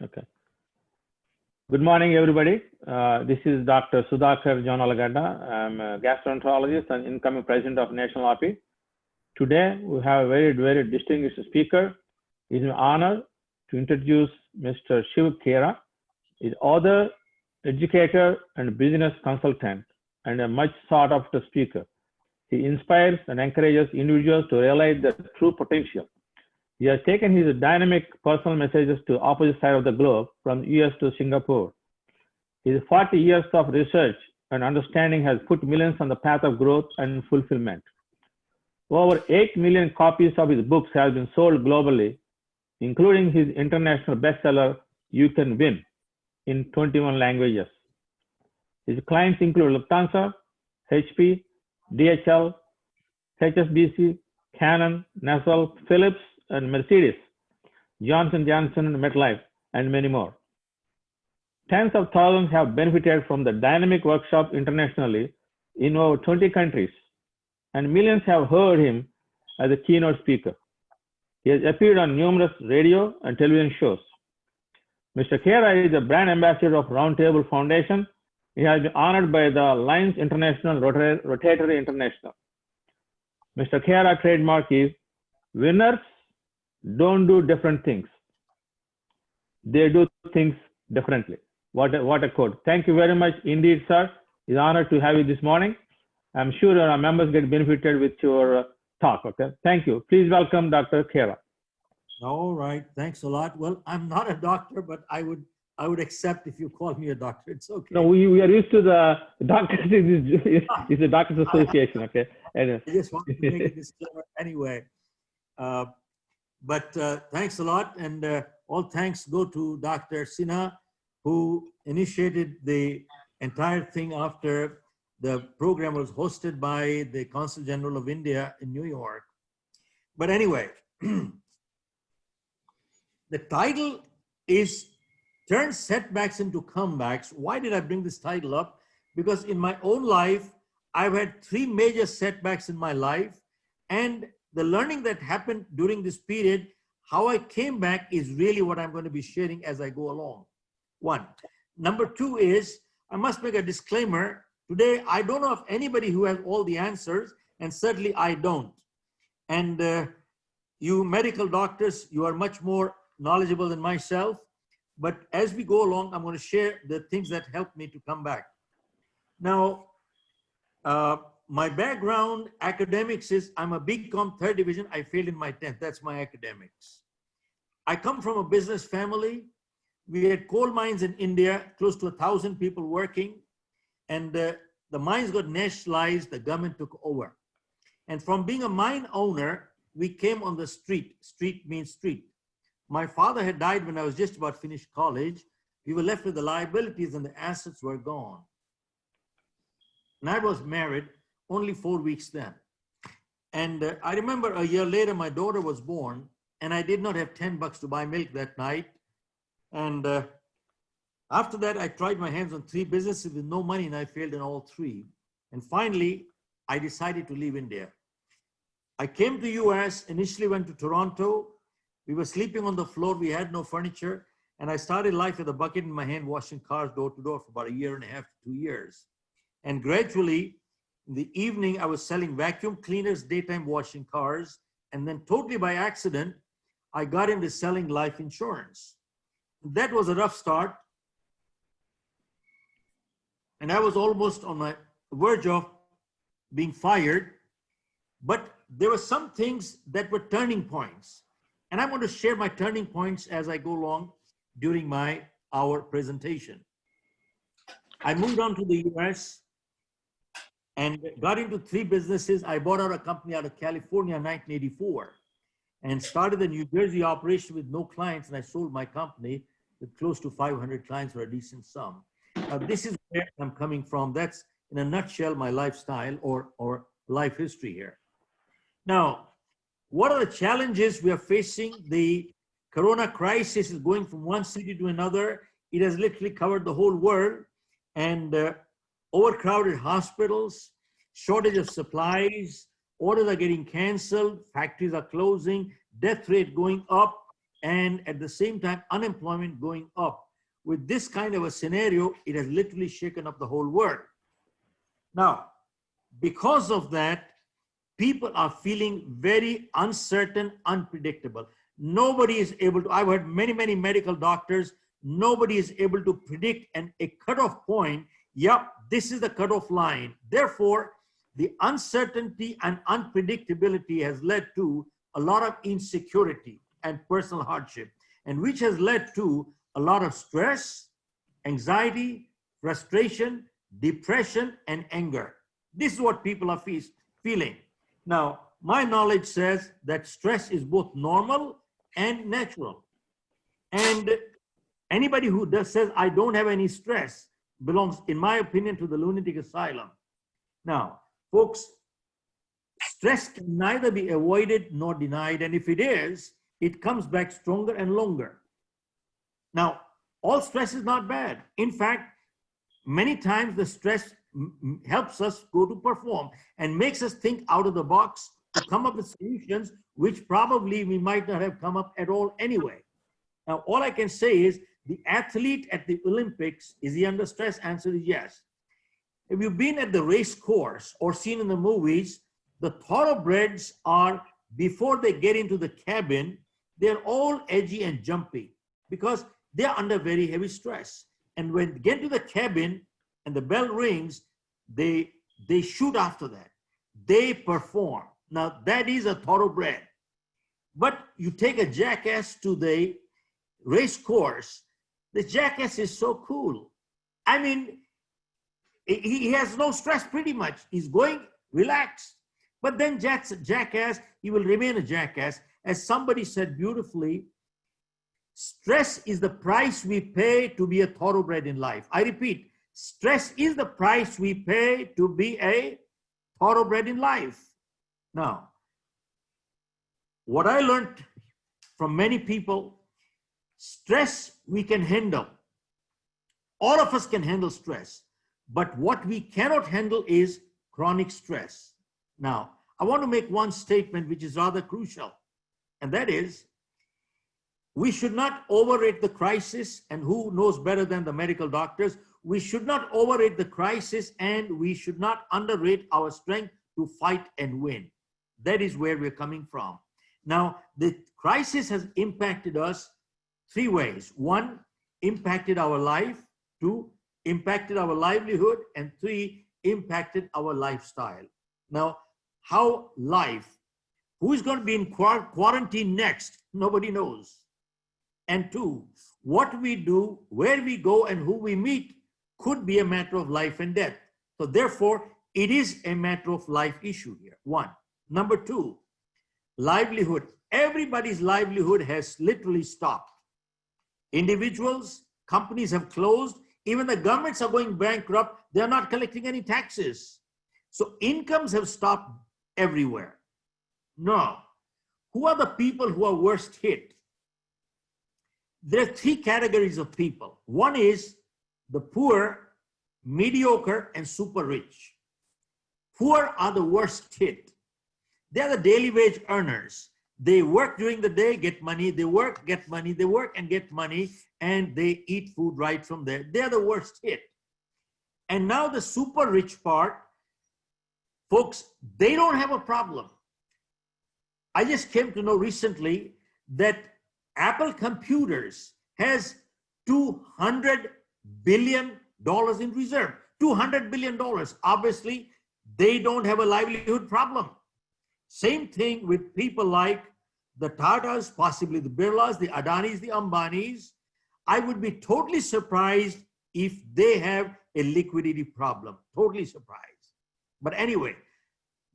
Okay. Good morning, everybody. This is Dr. Sudhakar Jonalagada. I'm a gastroenterologist and incoming president of National RP. Today, we have a very distinguished speaker. It's an honor to introduce Mr. Shiv Khera. He's author, educator, and business consultant, and a much sought after speaker. He inspires and encourages individuals to realize their true potential. He has taken his dynamic personal messages to opposite side of the globe, from US to Singapore. His 40 years of research and understanding has put millions on the path of growth and fulfillment. Over 8 million copies of his books have been sold globally, including his international bestseller, You Can Win, in 21 languages. His clients include Lufthansa, HP, DHL, HSBC, Canon, Nestle, Philips, and Mercedes, Johnson & Johnson, and MetLife, and many more. Tens of thousands have benefited from the dynamic workshop internationally in over 20 countries, and millions have heard him as a keynote speaker. He has appeared on numerous radio and television shows. Mr. Khera is the brand ambassador of Roundtable Foundation. He has been honored by the Lions International, Rotary International. Mr. Khera trademark is winners don't do different things. They do things differently. What a quote. Thank you very much indeed, sir. It's an honor to have you this morning. I'm sure our members get benefited with your talk. Okay. Thank you. Please welcome Dr. Khera. All right. Thanks a lot. Well, I'm not a doctor, but I would accept if you call me a doctor. It's okay. No, we are used to the doctors. It's the Doctors Association. Okay. I just wanted to make a disclaimer anyway. But thanks a lot, and all thanks go to Dr. Sinha, who initiated the entire thing after the program was hosted by the Consul General of India in New York. But anyway, the title is Turn Setbacks into Comebacks. Why did I bring this title up? Because in my own life, I've had 3 major setbacks in my life, and the learning that happened during this period, how I came back, is really what I'm going to be sharing as I go along. 1. Number 2 is, I must make a disclaimer. Today, I don't know of anybody who has all the answers, and certainly I don't. And you medical doctors, you are much more knowledgeable than myself. But as we go along, I'm going to share the things that helped me to come back. Now, my background academics is I'm a BCom 3rd division. I failed in my 10th. That's my academics. I come from a business family. We had coal mines in India, close to 1,000 people working. And the mines got nationalized. The government took over. And from being a mine owner, we came on the street. Street means street. My father had died when I was just about finished college. We were left with the liabilities and the assets were gone. And I was married only 4 weeks then. And I remember a year later, my daughter was born, and I did not have $10 to buy milk that night. And after that, I tried my hands on 3 businesses with no money, and I failed in all 3. And finally, I decided to leave India. I came to US, initially went to Toronto. We were sleeping on the floor. We had no furniture. And I started life with a bucket in my hand, washing cars door to door for about 1.5 years to 2 years. And gradually, in the evening, I was selling vacuum cleaners, daytime washing cars. And then totally by accident, I got into selling life insurance. That was a rough start. And I was almost on the verge of being fired. But there were some things that were turning points. And I want to share my turning points as I go along during our presentation. I moved on to the US and got into 3 businesses. I bought out a company out of California in 1984 and started the New Jersey operation with no clients. And I sold my company with close to 500 clients for a decent sum. Now, this is where I'm coming from. That's, in a nutshell, my lifestyle or life history here. Now, what are the challenges we are facing? The Corona crisis is going from one city to another. It has literally covered the whole world. And overcrowded hospitals, shortage of supplies, orders are getting canceled, factories are closing, death rate going up, and at the same time, unemployment going up. With this kind of a scenario, it has literally shaken up the whole world. Now, because of that, people are feeling very uncertain, unpredictable. Nobody is able to, I've heard many, many medical doctors, nobody is able to predict a cutoff point. Yep, this is the cutoff line. Therefore, the uncertainty and unpredictability has led to a lot of insecurity and personal hardship, and which has led to a lot of stress, anxiety, frustration, depression, and anger. This is what people are feeling. Now, my knowledge says that stress is both normal and natural. And anybody who says, I don't have any stress, belongs, in my opinion, to the lunatic asylum. Now, folks, stress can neither be avoided nor denied. And if it is, it comes back stronger and longer. Now, all stress is not bad. In fact, many times the stress helps us go to perform and makes us think out of the box to come up with solutions which probably we might not have come up at all anyway. Now, all I can say is the athlete at the Olympics, is he under stress? Answer is yes. If you've been at the race course or seen in the movies, the thoroughbreds are, before they get into the cabin, they're all edgy and jumpy because they're under very heavy stress. And when they get to the cabin and the bell rings, they shoot after that. They perform. Now, that is a thoroughbred. But you take a jackass to the race course, the jackass is so cool. I mean, he has no stress pretty much. He's going relaxed. But then jackass, he will remain a jackass. As somebody said beautifully, stress is the price we pay to be a thoroughbred in life. I repeat, stress is the price we pay to be a thoroughbred in life. Now, what I learned from many people, stress we can handle. All of us can handle stress. But what we cannot handle is chronic stress. Now, I want to make one statement which is rather crucial, and that is, we should not overrate the crisis, and who knows better than the medical doctors? We should not overrate the crisis, and we should not underrate our strength to fight and win. That is where we're coming from. Now, the crisis has impacted us three ways. One, impacted our life. Two, impacted our livelihood. And three, impacted our lifestyle. Now, how life? Who is going to be in quarantine next? Nobody knows. And two, what we do, where we go, and who we meet could be a matter of life and death. So therefore, it is a matter of life issue here. One. Number two, livelihood. Everybody's livelihood has literally stopped. Individuals, companies have closed. Even the governments are going bankrupt. They're not collecting any taxes. So incomes have stopped everywhere. No. Who are the people who are worst hit? There are three categories of people. One is the poor, mediocre, and super rich. Poor are the worst hit. They are the daily wage earners. They work during the day, get money. They work, get money. They work and get money, and they eat food right from there. They are the worst hit. And now the super rich part, folks, they don't have a problem. I just came to know recently that Apple Computers has $200 billion in reserve. $200 billion. Obviously, they don't have a livelihood problem. Same thing with people like the Tatas, possibly the Birlas, the Adanis, the Ambanis. I would be totally surprised if they have a liquidity problem. Totally surprised. But anyway,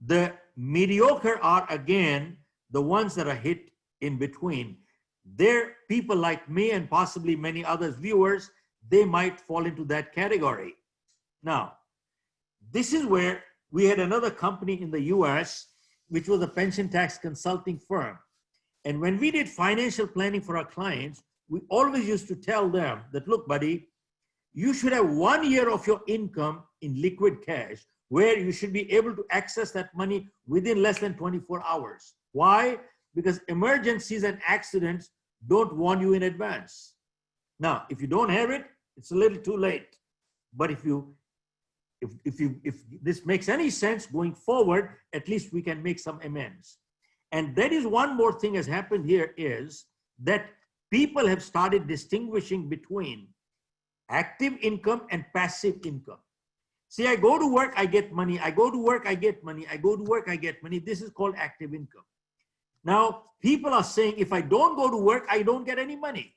the mediocre are again the ones that are hit in between. They're people like me and possibly many others viewers, they might fall into that category. Now, this is where we had another company in the US, which was a pension tax consulting firm. And when we did financial planning for our clients, we always used to tell them that, look, buddy, you should have 1 year of your income in liquid cash where you should be able to access that money within less than 24 hours. Why? Because emergencies and accidents don't warn you in advance. Now, if you don't have it, it's a little too late. But if this makes any sense going forward, at least we can make some amends. And that is one more thing has happened here, is that people have started distinguishing between active income and passive income. See, I go to work, I get money. I go to work, I get money. I go to work, I get money. This is called active income. Now, people are saying, if I don't go to work, I don't get any money.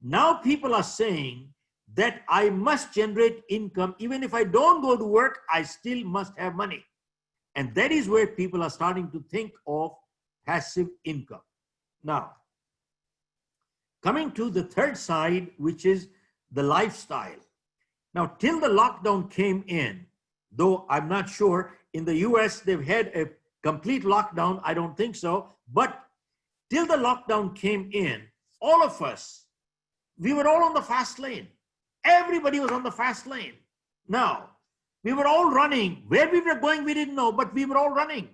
Now, people are saying that I must generate income. Even if I don't go to work, I still must have money. And that is where people are starting to think of passive income. Now, coming to the third side, which is the lifestyle. Now, till the lockdown came in, though I'm not sure, in the US, they've had a complete lockdown. I don't think so. But till the lockdown came in, all of us, we were all on the fast lane. Everybody was on the fast lane. Now, we were all running. Where we were going, we didn't know, but we were all running.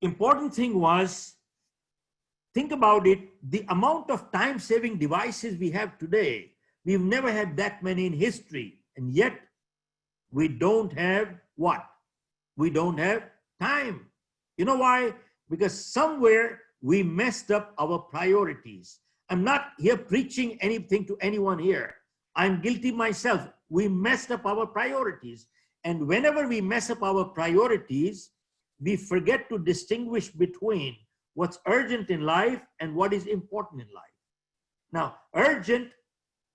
Important thing was, think about it, the amount of time-saving devices we have today, we've never had that many in history. And yet, we don't have what? We don't have time. You know why? Because somewhere we messed up our priorities. I'm not here preaching anything to anyone here. I'm guilty myself. We messed up our priorities. And whenever we mess up our priorities, we forget to distinguish between what's urgent in life and what is important in life. Now, urgent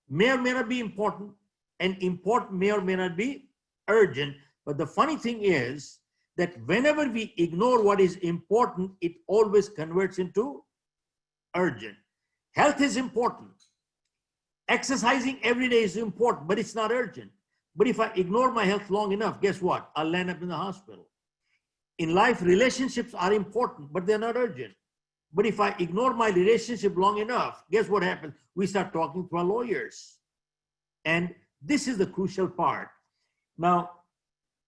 may or may not be important, and important may or may not be urgent. But the funny thing is that whenever we ignore what is important, it always converts into urgent. Health is important. Exercising every day is important, but it's not urgent. But if I ignore my health long enough, guess what? I'll land up in the hospital. In life, relationships are important, but they're not urgent. But if I ignore my relationship long enough, guess what happens? We start talking to our lawyers. And this is the crucial part. Now,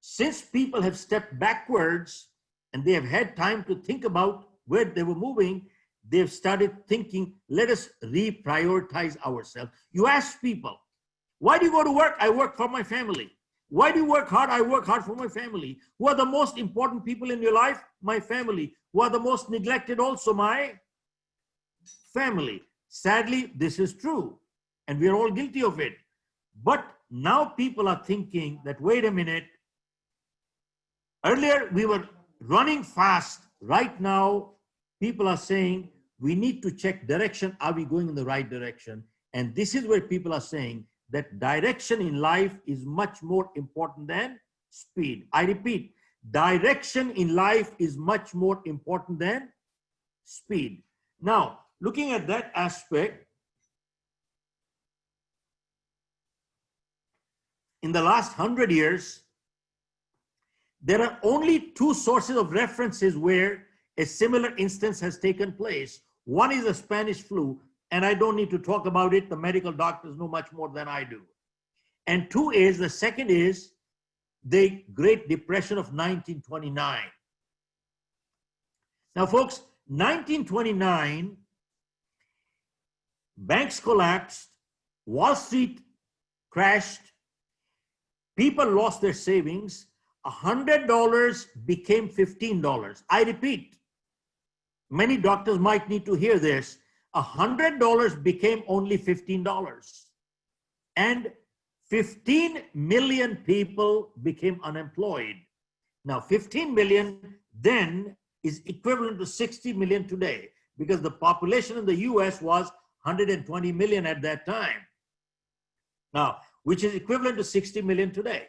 since people have stepped backwards and they have had time to think about where they were moving, they've started thinking, let us reprioritize ourselves. You ask people, why do you go to work? I work for my family. Why do you work hard? I work hard for my family. Who are the most important people in your life? My family. Who are the most neglected? Also my family. Sadly, this is true. And we are all guilty of it. But now people are thinking that, wait a minute. Earlier, we were running fast. Right now, people are saying, we need to check direction. Are we going in the right direction? And this is where people are saying that direction in life is much more important than speed. I repeat, direction in life is much more important than speed. Now, looking at that aspect, in the last 100 years, there are only two sources of references where a similar instance has taken place. One is the Spanish flu, and I don't need to talk about it. The medical doctors know much more than I do. And the second is the Great Depression of 1929. Now, folks, 1929, banks collapsed, Wall Street crashed, people lost their savings, $100 became $15. I repeat, many doctors might need to hear this. $100 became only $15. And 15 million people became unemployed. Now, 15 million then is equivalent to 60 million today, because the population in the US was 120 million at that time. Now, which is equivalent to 60 million today.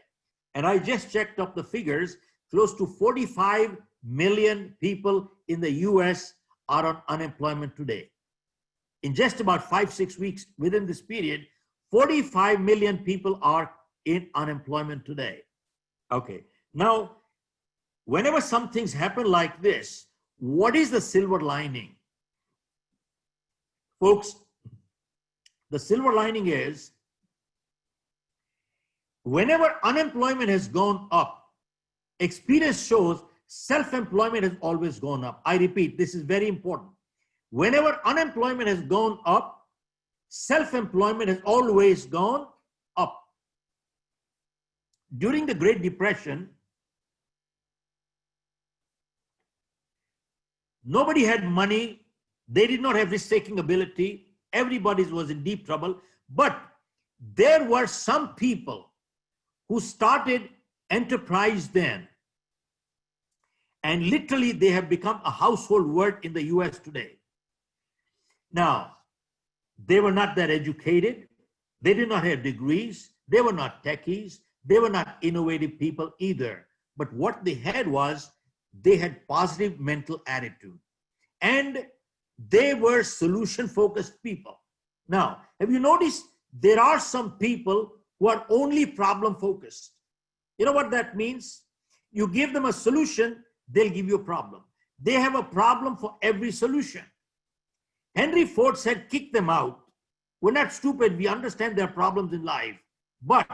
And I just checked up the figures, close to 45 million people in the US are on unemployment today. In just about 5-6 weeks within this period, 45 million people are in unemployment today. Okay, now, whenever some things happen like this, what is the silver lining? Folks, the silver lining is, whenever unemployment has gone up, experience shows self-employment has always gone up. I repeat, this is very important. Whenever unemployment has gone up, self-employment has always gone up. During the Great Depression, nobody had money. They did not have risk-taking ability. Everybody was in deep trouble. But there were some people who started enterprise then. And literally, they have become a household word in the US today. Now, they were not that educated. They did not have degrees. They were not techies. They were not innovative people either. But what they had was, they had positive mental attitude. And they were solution-focused people. Now, have you noticed there are some people who are only problem-focused? You know what that means? You give them a solution, they'll give you a problem. They have a problem for every solution. Henry Ford said, kick them out. We're not stupid. We understand there are problems in life. But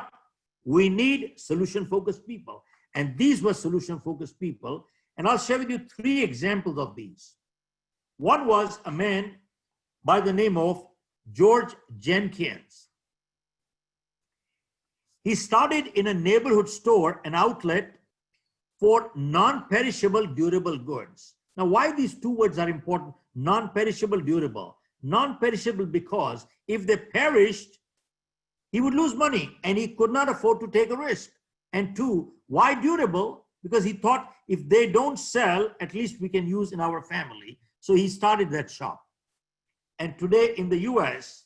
we need solution-focused people. And these were solution-focused people. And I'll share with you 3 examples of these. One was a man by the name of George Jenkins. He started in a neighborhood store, an outlet for non-perishable durable goods. Now, why these 2 words are important? Non-perishable, durable. Non-perishable because if they perished, he would lose money and he could not afford to take a risk. And 2, why durable? Because he thought if they don't sell, at least we can use in our family. So he started that shop. And today in the US,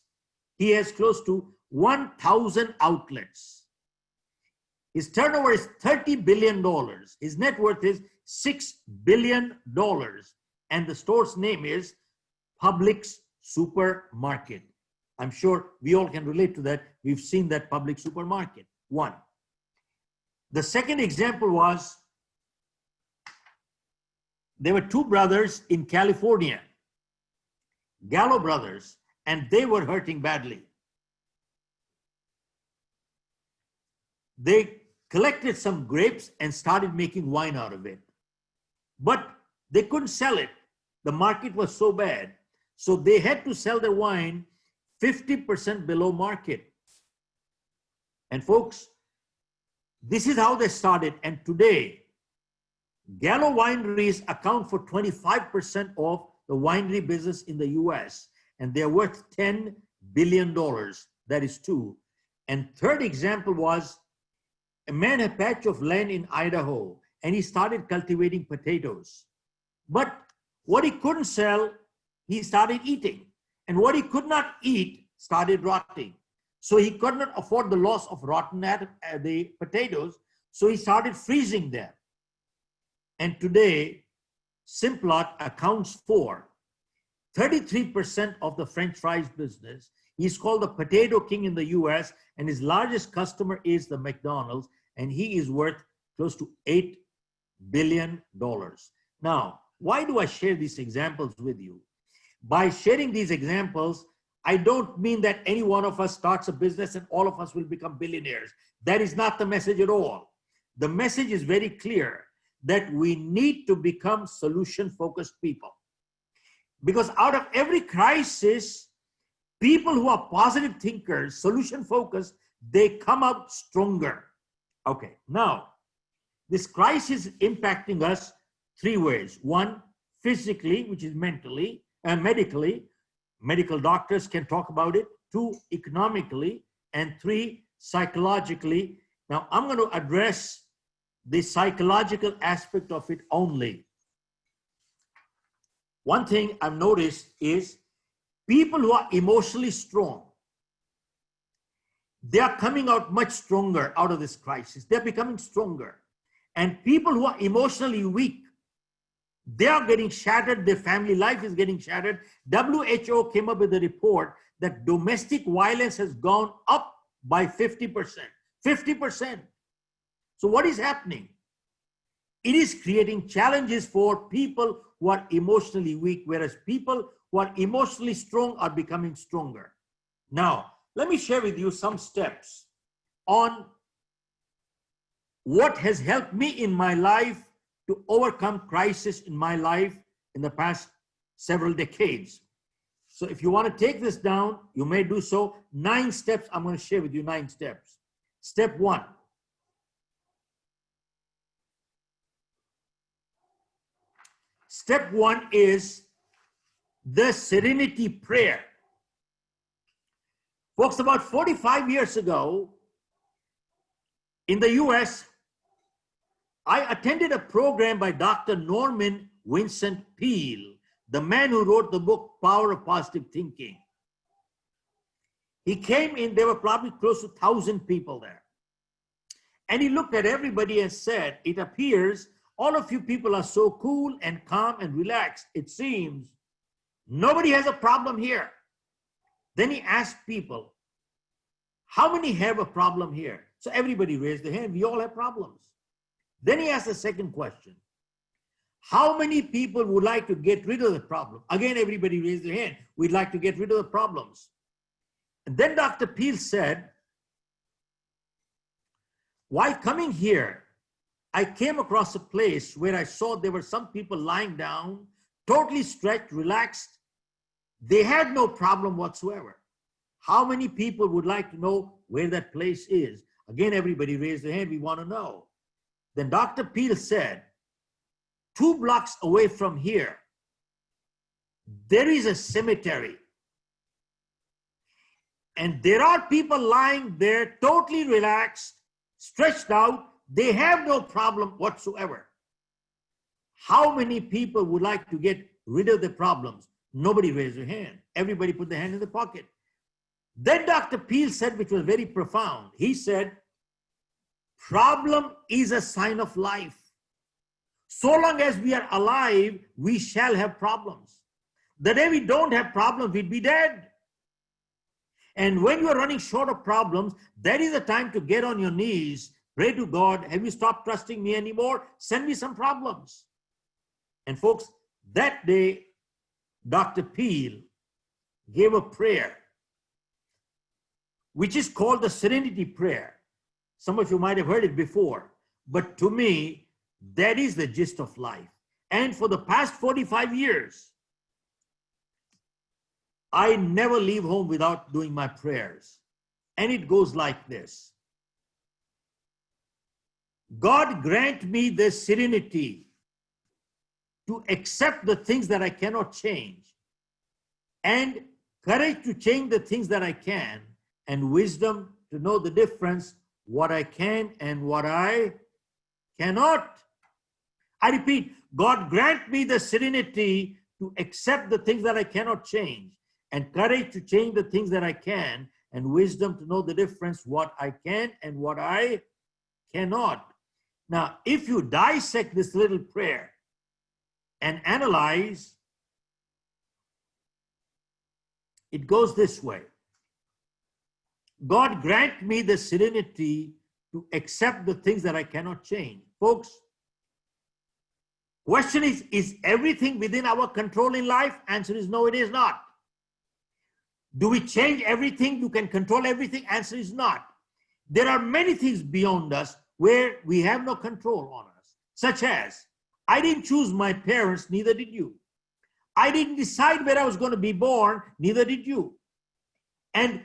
he has close to 1,000 outlets. His turnover is $30 billion. His net worth is $6 billion. And the store's name is Publix Supermarket. I'm sure we all can relate to that. We've seen that Publix Supermarket. 1. The second example was, there were 2 brothers in California, Gallo brothers, and they were hurting badly. They collected some grapes and started making wine out of it. But they couldn't sell it. The market was so bad. So they had to sell their wine 50% below market. And folks, this is how they started. And today, Gallo wineries account for 25% of the winery business in the US, and they're worth $10 billion. That is 2. And third example was a man had a patch of land in Idaho, and he started cultivating potatoes. But what he couldn't sell, he started eating. And what he could not eat started rotting. So he could not afford the loss of rotten the potatoes, so he started freezing them. And today, Simplot accounts for 33% of the French fries business. He's called the potato king in the US, and his largest customer is the McDonald's, and he is worth close to $8 billion. Now, why do I share these examples with you? By sharing these examples, I don't mean that any one of us starts a business and all of us will become billionaires. That is not the message at all. The message is very clear that we need to become solution-focused people. Because out of every crisis, people who are positive thinkers, solution-focused, they come out stronger. Okay, now, this crisis is impacting us 3 ways. 1, physically, which is mentally, and medically. Medical doctors can talk about it. 2, economically. And 3, psychologically. Now, I'm going to address the psychological aspect of it only. One thing I've noticed is people who are emotionally strong, they are coming out much stronger out of this crisis. They're becoming stronger. And people who are emotionally weak, they are getting shattered. Their family life is getting shattered. WHO came up with a report that domestic violence has gone up by 50%. 50%. So what is happening? It is creating challenges for people who are emotionally weak, whereas people who are emotionally strong are becoming stronger. Now, let me share with you some steps on what has helped me in my life to overcome crisis in my life in the past several decades. So if you want to take this down, you may do so. 9 steps, I'm going to share with you 9 steps. Step 1. Step 1 is the Serenity Prayer. Folks, about 45 years ago, in the US, I attended a program by Dr. Norman Vincent Peale, the man who wrote the book, Power of Positive Thinking. He came in, there were probably close to 1,000 people there. And he looked at everybody and said, it appears all of you people are so cool and calm and relaxed. It seems nobody has a problem here. Then he asked people, how many have a problem here? So everybody raised their hand. We all have problems. Then he asked the second question. How many people would like to get rid of the problem? Again, everybody raised their hand. We'd like to get rid of the problems. And then Dr. Peale said, while coming here, I came across a place where I saw there were some people lying down, totally stretched, relaxed. They had no problem whatsoever. How many people would like to know where that place is? Again, everybody raised their hand. We want to know. Then Dr. Peale said, 2 blocks away from here, there is a cemetery. And there are people lying there, totally relaxed, stretched out. They have no problem whatsoever. How many people would like to get rid of the problems? Nobody raised their hand. Everybody put their hand in the pocket. Then Dr. Peale said, which was very profound, he said, problem is a sign of life. So long as we are alive, we shall have problems. The day we don't have problems, we'd be dead. And when you are running short of problems, that is the time to get on your knees, pray to God, have you stopped trusting me anymore? Send me some problems. And folks, that day, Dr. Peale gave a prayer, which is called the Serenity Prayer. Some of you might have heard it before, but to me, that is the gist of life. And for the past 45 years, I never leave home without doing my prayers. And it goes like this. God grant me the serenity to accept the things that I cannot change, and courage to change the things that I can, and wisdom to know the difference, what I can and what I cannot. I repeat, God grant me the serenity to accept the things that I cannot change, and courage to change the things that I can, and wisdom to know the difference, what I can and what I cannot. Now, if you dissect this little prayer and analyze, it goes this way. God grant me the serenity to accept the things that I cannot change. Folks, question is everything within our control in life? Answer is no, it is not. Do we change everything? You can control everything? Answer is not. There are many things beyond us where we have no control on us, such as, I didn't choose my parents, neither did you. I didn't decide where I was going to be born, neither did you. And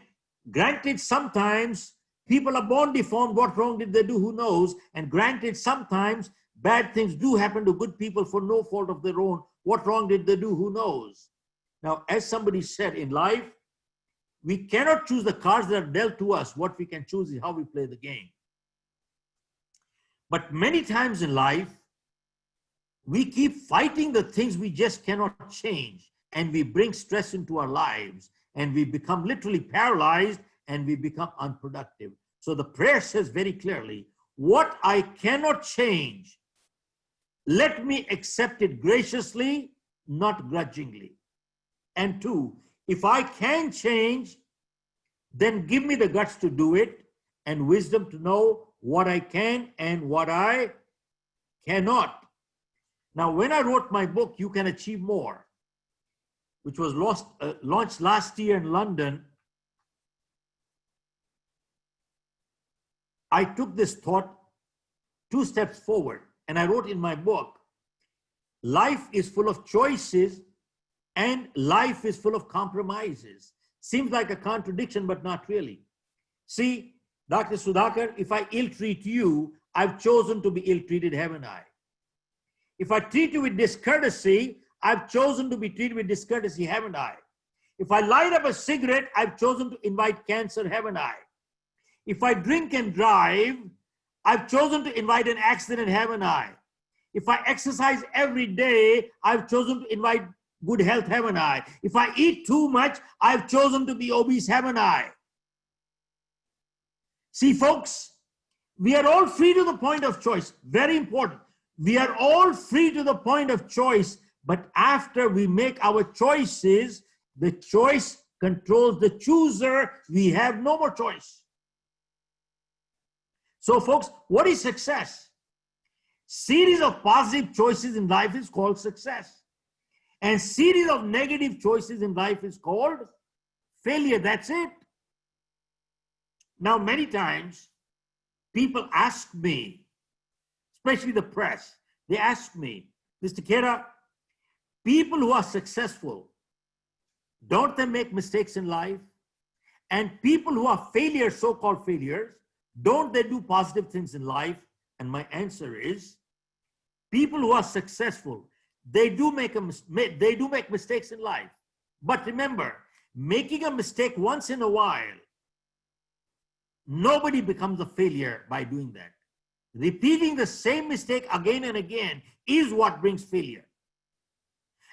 granted, sometimes people are born deformed. What wrong did they do? Who knows? And granted, sometimes bad things do happen to good people for no fault of their own. What wrong did they do? Who knows? Now, as somebody said, in life, we cannot choose the cards that are dealt to us. What we can choose is how we play the game. But many times in life, we keep fighting the things we just cannot change, and we bring stress into our lives, and we become literally paralyzed, and we become unproductive. So the prayer says very clearly, what I cannot change, let me accept it graciously, not grudgingly. And 2, if I can change, then give me the guts to do it, and wisdom to know what I can and what I cannot. Now, when I wrote my book, You Can Achieve More, which was launched last year in London, I took this thought 2 steps forward, and I wrote in my book, life is full of choices, and life is full of compromises. Seems like a contradiction, but not really. See, Dr. Sudhakar, if I ill-treat you, I've chosen to be ill-treated, haven't I? If I treat you with discourtesy, I've chosen to be treated with discourtesy, haven't I? If I light up a cigarette, I've chosen to invite cancer, haven't I? If I drink and drive, I've chosen to invite an accident, haven't I? If I exercise every day, I've chosen to invite good health, haven't I? If I eat too much, I've chosen to be obese, haven't I? See, folks, we are all free to the point of choice. Very important. We are all free to the point of choice, but after we make our choices, the choice controls the chooser. We have no more choice. So, folks, what is success? Series of positive choices in life is called success. And series of negative choices in life is called failure. That's it. Now, many times, people ask me, especially the press, they ask me, Mr. Khera, people who are successful, don't they make mistakes in life? And people who are failures, so-called failures, don't they do positive things in life? And my answer is, people who are successful, they do make mistakes in life. But remember, making a mistake once in a while, nobody becomes a failure by doing that. Repeating the same mistake again and again is what brings failure.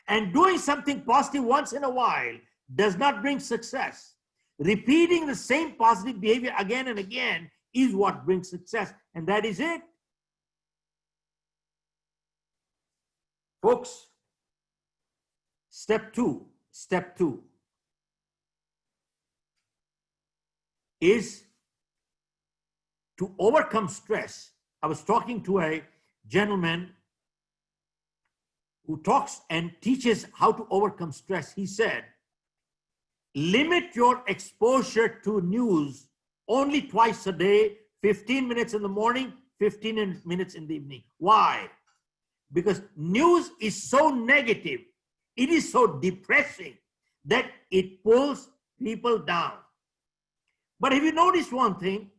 And doing something positive once in a while does not bring success. Repeating the same positive behavior again and again is what brings success. And that is it. Folks, step two is to overcome stress. I was talking to a gentleman who talks and teaches how to overcome stress. He said, limit your exposure to news only twice a day, 15 minutes in the morning, 15 minutes in the evening. Why? Because news is so negative, it is so depressing that it pulls people down. But have you noticed one thing?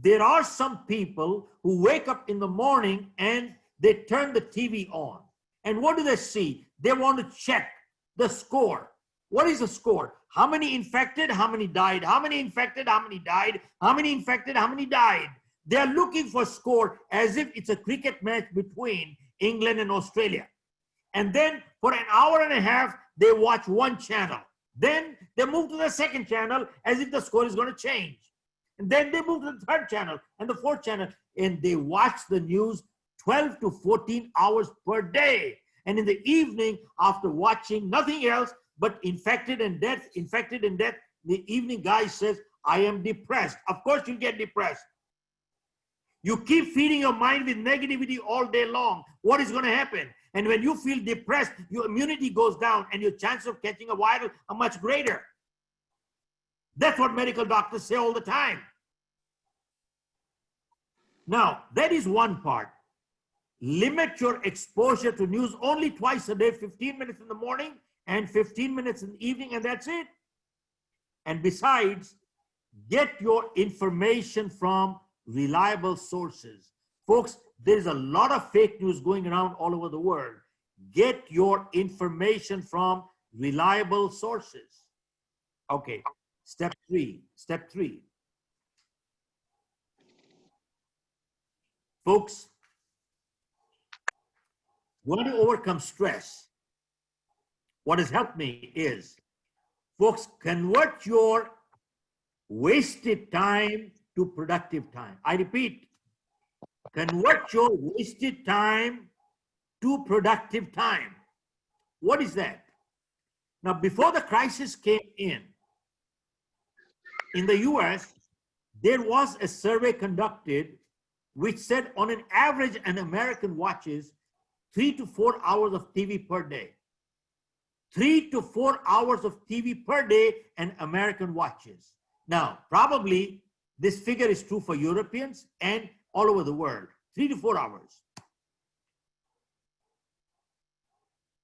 There are some people who wake up in the morning and they turn the TV on. And what do they see? They want to check the score. What is the score? How many infected? How many died? How many infected? How many died? How many infected? How many died? They are looking for score as if it's a cricket match between England and Australia. And then for an hour and a half, they watch one channel. Then they move to the second channel as if the score is going to change. And then they move to the third channel and the fourth channel. And they watch the news 12 to 14 hours per day. And in the evening, after watching nothing else but infected and death, the evening guy says, I am depressed. Of course you'll get depressed. You keep feeding your mind with negativity all day long. What is going to happen? And when you feel depressed, your immunity goes down and your chances of catching a virus are much greater. That's what medical doctors say all the time. Now, that is one part. Limit your exposure to news only twice a day, 15 minutes in the morning and 15 minutes in the evening, and that's it. And besides, get your information from reliable sources. Folks, there's a lot of fake news going around all over the world. Get your information from reliable sources. Okay, step three. Folks, want to overcome stress, what has helped me is, folks, convert your wasted time to productive time. I repeat, convert your wasted time to productive time. What is that? Now, before the crisis came in the US, there was a survey conducted which said on an average an American watches 3 to 4 hours of TV per day. 3 to 4 hours of TV per day an American watches. Now, probably this figure is true for Europeans and all over the world. 3 to 4 hours.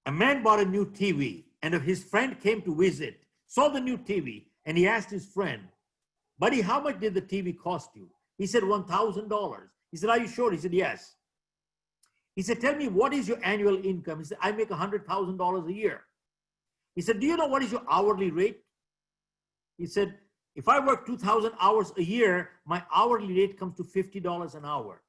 A man bought a new TV and his friend came to visit, saw the new TV, and he asked his friend, buddy, how much did the TV cost you? He said, $1,000. He said, are you sure? He said, yes. He said, tell me, what is your annual income? He said, I make $100,000 a year. He said, do you know what is your hourly rate? He said, if I work 2,000 hours a year, my hourly rate comes to $50 an hour.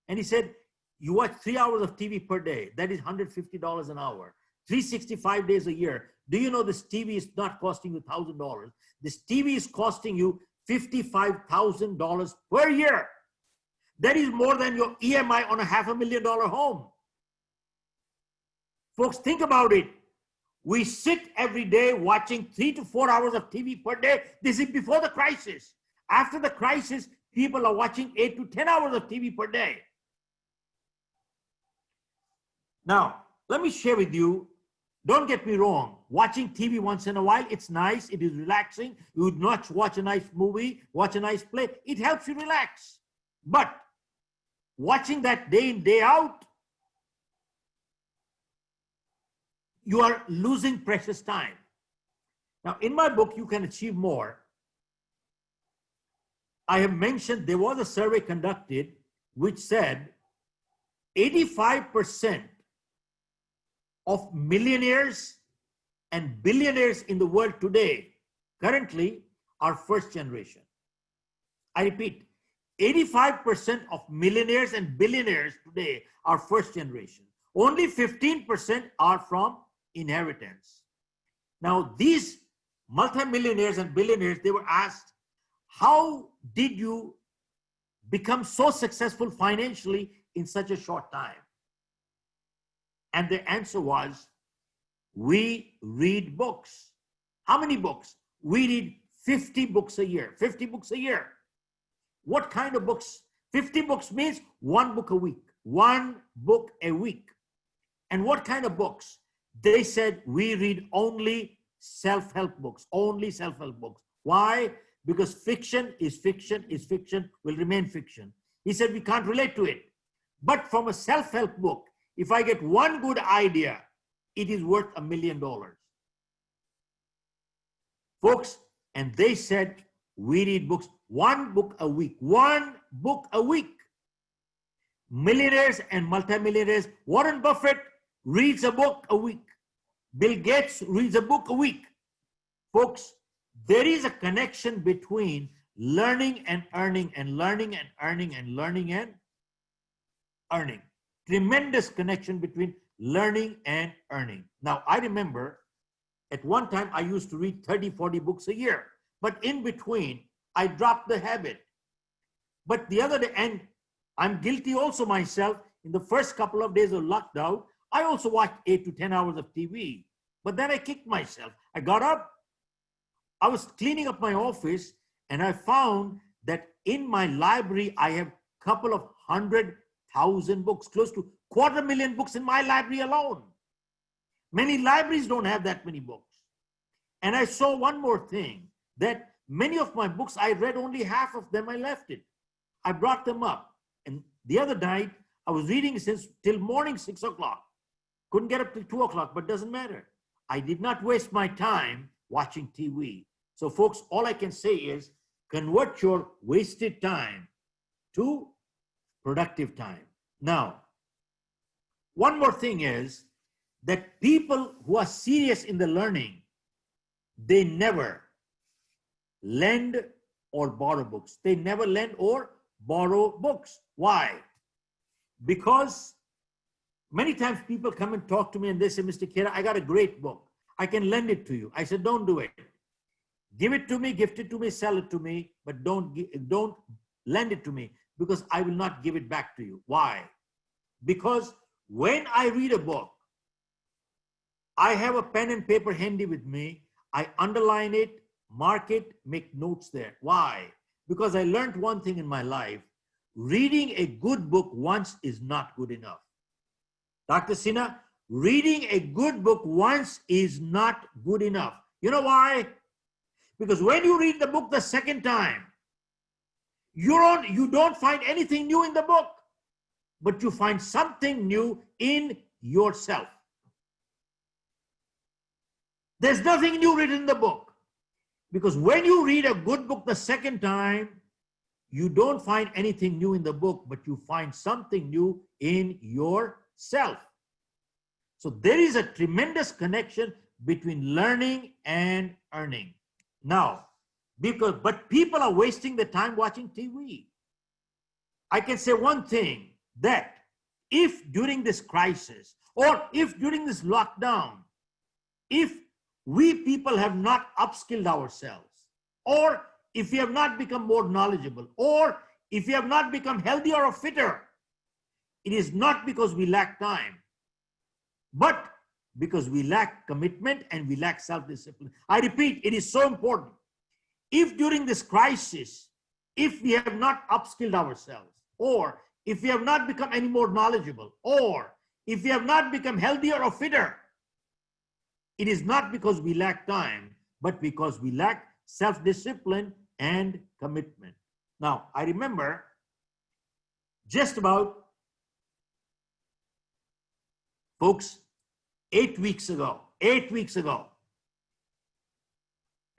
And he said, you watch 3 hours of TV per day. That is $150 an hour. 365 days a year. Do you know this TV is not costing you $1,000? This TV is costing you $55,000 per year. That is more than your EMI on a $500,000 home. Folks, think about it. We sit every day watching 3 to 4 hours of TV per day. This is before the crisis. After the crisis, people are watching 8 to 10 hours of TV per day. Now, let me share with you, don't get me wrong, watching TV once in a while, it's nice, it is relaxing. You would not watch a nice movie, watch a nice play, it helps you relax. But watching that day in, day out, you are losing precious time. Now, in my book, You Can Achieve More, I have mentioned there was a survey conducted which said 85% of millionaires and billionaires in the world today currently are first generation. I repeat, 85% of millionaires and billionaires today are first generation. Only 15% are from inheritance. Now, these multimillionaires and billionaires, they were asked, how did you become so successful financially in such a short time? And the answer was, we read books. How many books? We read 50 books a year. 50 books a year. What kind of books? 50 books means 1 book a week. 1 book a week. And what kind of books? They said we read only self-help books. Only self-help books. Why? Because fiction is fiction is fiction, will remain fiction. He said we can't relate to it. But from a self-help book, if I get 1 good idea, it is worth $1 million. Folks, and they said, we read books, 1 book a week, 1 book a week. Millionaires and multimillionaires, Warren Buffett reads a book a week. Bill Gates reads a book a week. Folks, there is a connection between learning and earning and learning and earning and learning and earning. Tremendous connection between learning and earning. Now, I remember at one time I used to read 30, 40 books a year, but in between I dropped the habit. But the other day, and I'm guilty also myself, in the first couple of days of lockdown, I also watched 8 to 10 hours of TV, but then I kicked myself. I got up, I was cleaning up my office, and I found that in my library, I have a couple of 100,000 books, close to 250,000 books in my library alone. Many libraries don't have that many books. And I saw one more thing, that many of my books, I read only half of them, I left it. I brought them up. And the other night, I was reading since till morning 6 o'clock. Couldn't get up till 2 o'clock, but doesn't matter. I did not waste my time watching TV. So folks, all I can say is convert your wasted time to productive time. Now, one more thing is that people who are serious in the learning, they never lend or borrow books. They never lend or borrow books. Why? Because many times people come and talk to me and they say, Mr. Khera, I got a great book. I can lend it to you. I said, don't do it. Give it to me, gift it to me, sell it to me, but don't lend it to me, because I will not give it back to you. Why? Because when I read a book, I have a pen and paper handy with me. I underline it, mark it, make notes there. Why? Because I learned one thing in my life. Reading a good book once is not good enough. Dr. Sinha, reading a good book once is not good enough. You know why? Because when you read the book the second time, you don't find anything new in the book, but you find something new in yourself. There's nothing new written in the book. Because when you read a good book the second time, you don't find anything new in the book, but you find something new in yourself. So there is a tremendous connection between learning and earning. Now, but people are wasting their time watching TV. I can say one thing, that if during this crisis, or if during this lockdown, if we people have not upskilled ourselves, or if we have not become more knowledgeable, or if we have not become healthier or fitter, it is not because we lack time, but because we lack commitment and we lack self-discipline. I repeat, it is so important. If during this crisis, if we have not upskilled ourselves, or if we have not become any more knowledgeable, or if we have not become healthier or fitter, it is not because we lack time, but because we lack self-discipline and commitment. Now, I remember just about, folks, 8 weeks ago,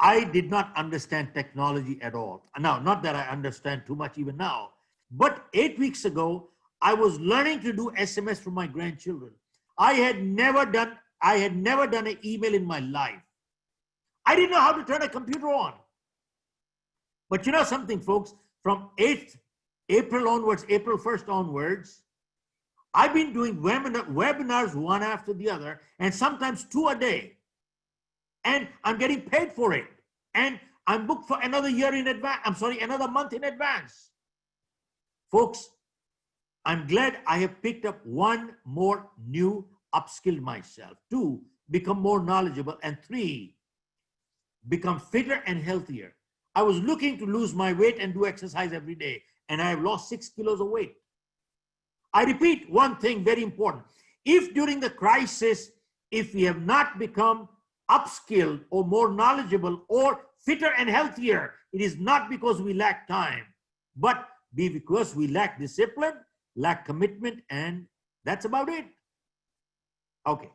I did not understand technology at all. Now, not that I understand too much even now, but 8 weeks ago, I was learning to do SMS for my grandchildren. I had never done an email in my life. I didn't know how to turn a computer on. But you know something, folks, from April 1st onwards, I've been doing webinars one after the other, and sometimes 2 a day. And I'm getting paid for it. And I'm booked for another year in advance. I'm sorry, another month in advance. Folks, I'm glad I have picked up one more new upskill myself. 2, become more knowledgeable. And 3, become fitter and healthier. I was looking to lose my weight and do exercise every day, and I have lost 6 kilos of weight. I repeat one thing very important. If during the crisis, if we have not become upskilled or more knowledgeable or fitter and healthier, it is not because we lack time, but because we lack discipline, lack commitment, and that's about it. Okay.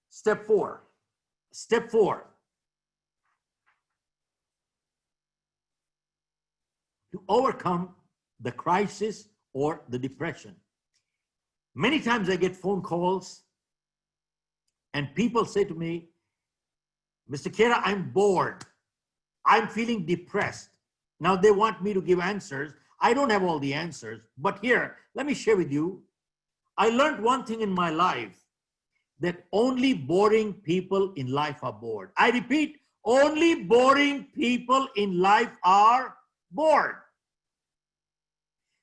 Step 4. Step 4. To overcome the crisis or the depression. Many times I get phone calls and people say to me, Mr. Khera, I'm bored. I'm feeling depressed. Now they want me to give answers. I don't have all the answers, but here, let me share with you. I learned one thing in my life, that only boring people in life are bored. I repeat, only boring people in life are bored.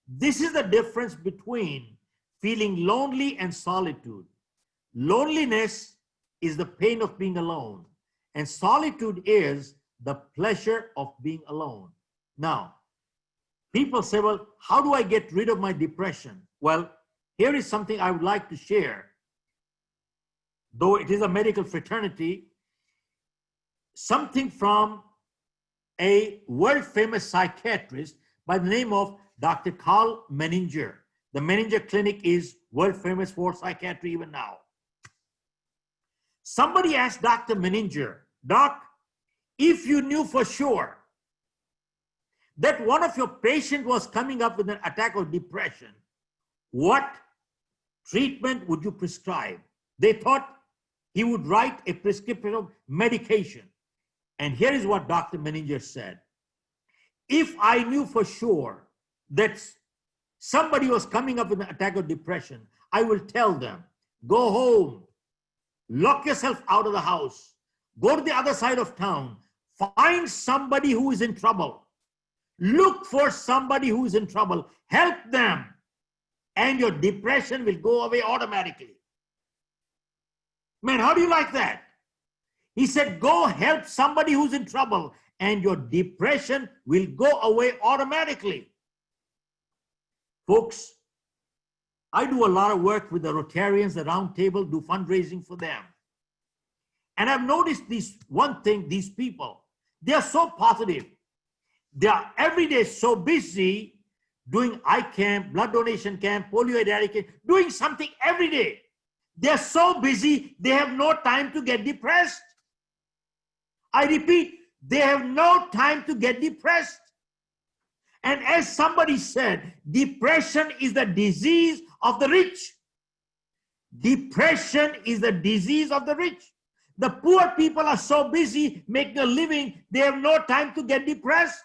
This is the difference between feeling lonely and solitude. Loneliness is the pain of being alone, and solitude is the pleasure of being alone. Now, people say, well, how do I get rid of my depression? Well, here is something I would like to share. Though it is a medical fraternity, something from a world-famous psychiatrist by the name of Dr. Carl Menninger. The Menninger Clinic is world famous for psychiatry even now. Somebody asked Dr. Menninger, Doc, if you knew for sure that one of your patients was coming up with an attack of depression, what treatment would you prescribe? They thought he would write a prescription of medication. And here is what Dr. Menninger said. If I knew for sure that somebody was coming up with an attack of depression, I will tell them, go home, lock yourself out of the house, go to the other side of town, find somebody who is in trouble, look for somebody who is in trouble, help them, and your depression will go away automatically. Man, how do you like that? He said, go help somebody who's in trouble, and your depression will go away automatically. Folks, I do a lot of work with the Rotarians, the Round Table, do fundraising for them. And I've noticed one thing, these people, they are so positive. They are every day so busy doing eye camp, blood donation camp, polio eradication, doing something every day. They're so busy, they have no time to get depressed. I repeat, they have no time to get depressed. And as somebody said, depression is the disease of the rich. Depression is the disease of the rich. The poor people are so busy making a living, they have no time to get depressed.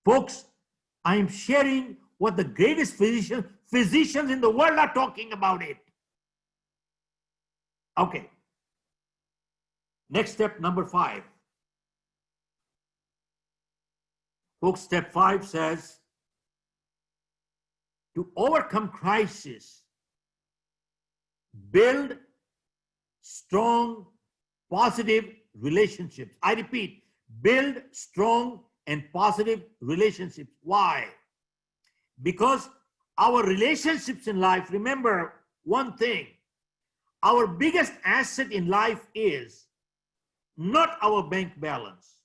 Folks, I am sharing what the greatest physicians in the world are talking about it. Okay. Next step, number 5. Folks, step 5 says, to overcome crisis, build strong, positive relationships. I repeat, build strong and positive relationships. Why? Because our relationships in life, remember one thing, our biggest asset in life is not our bank balance.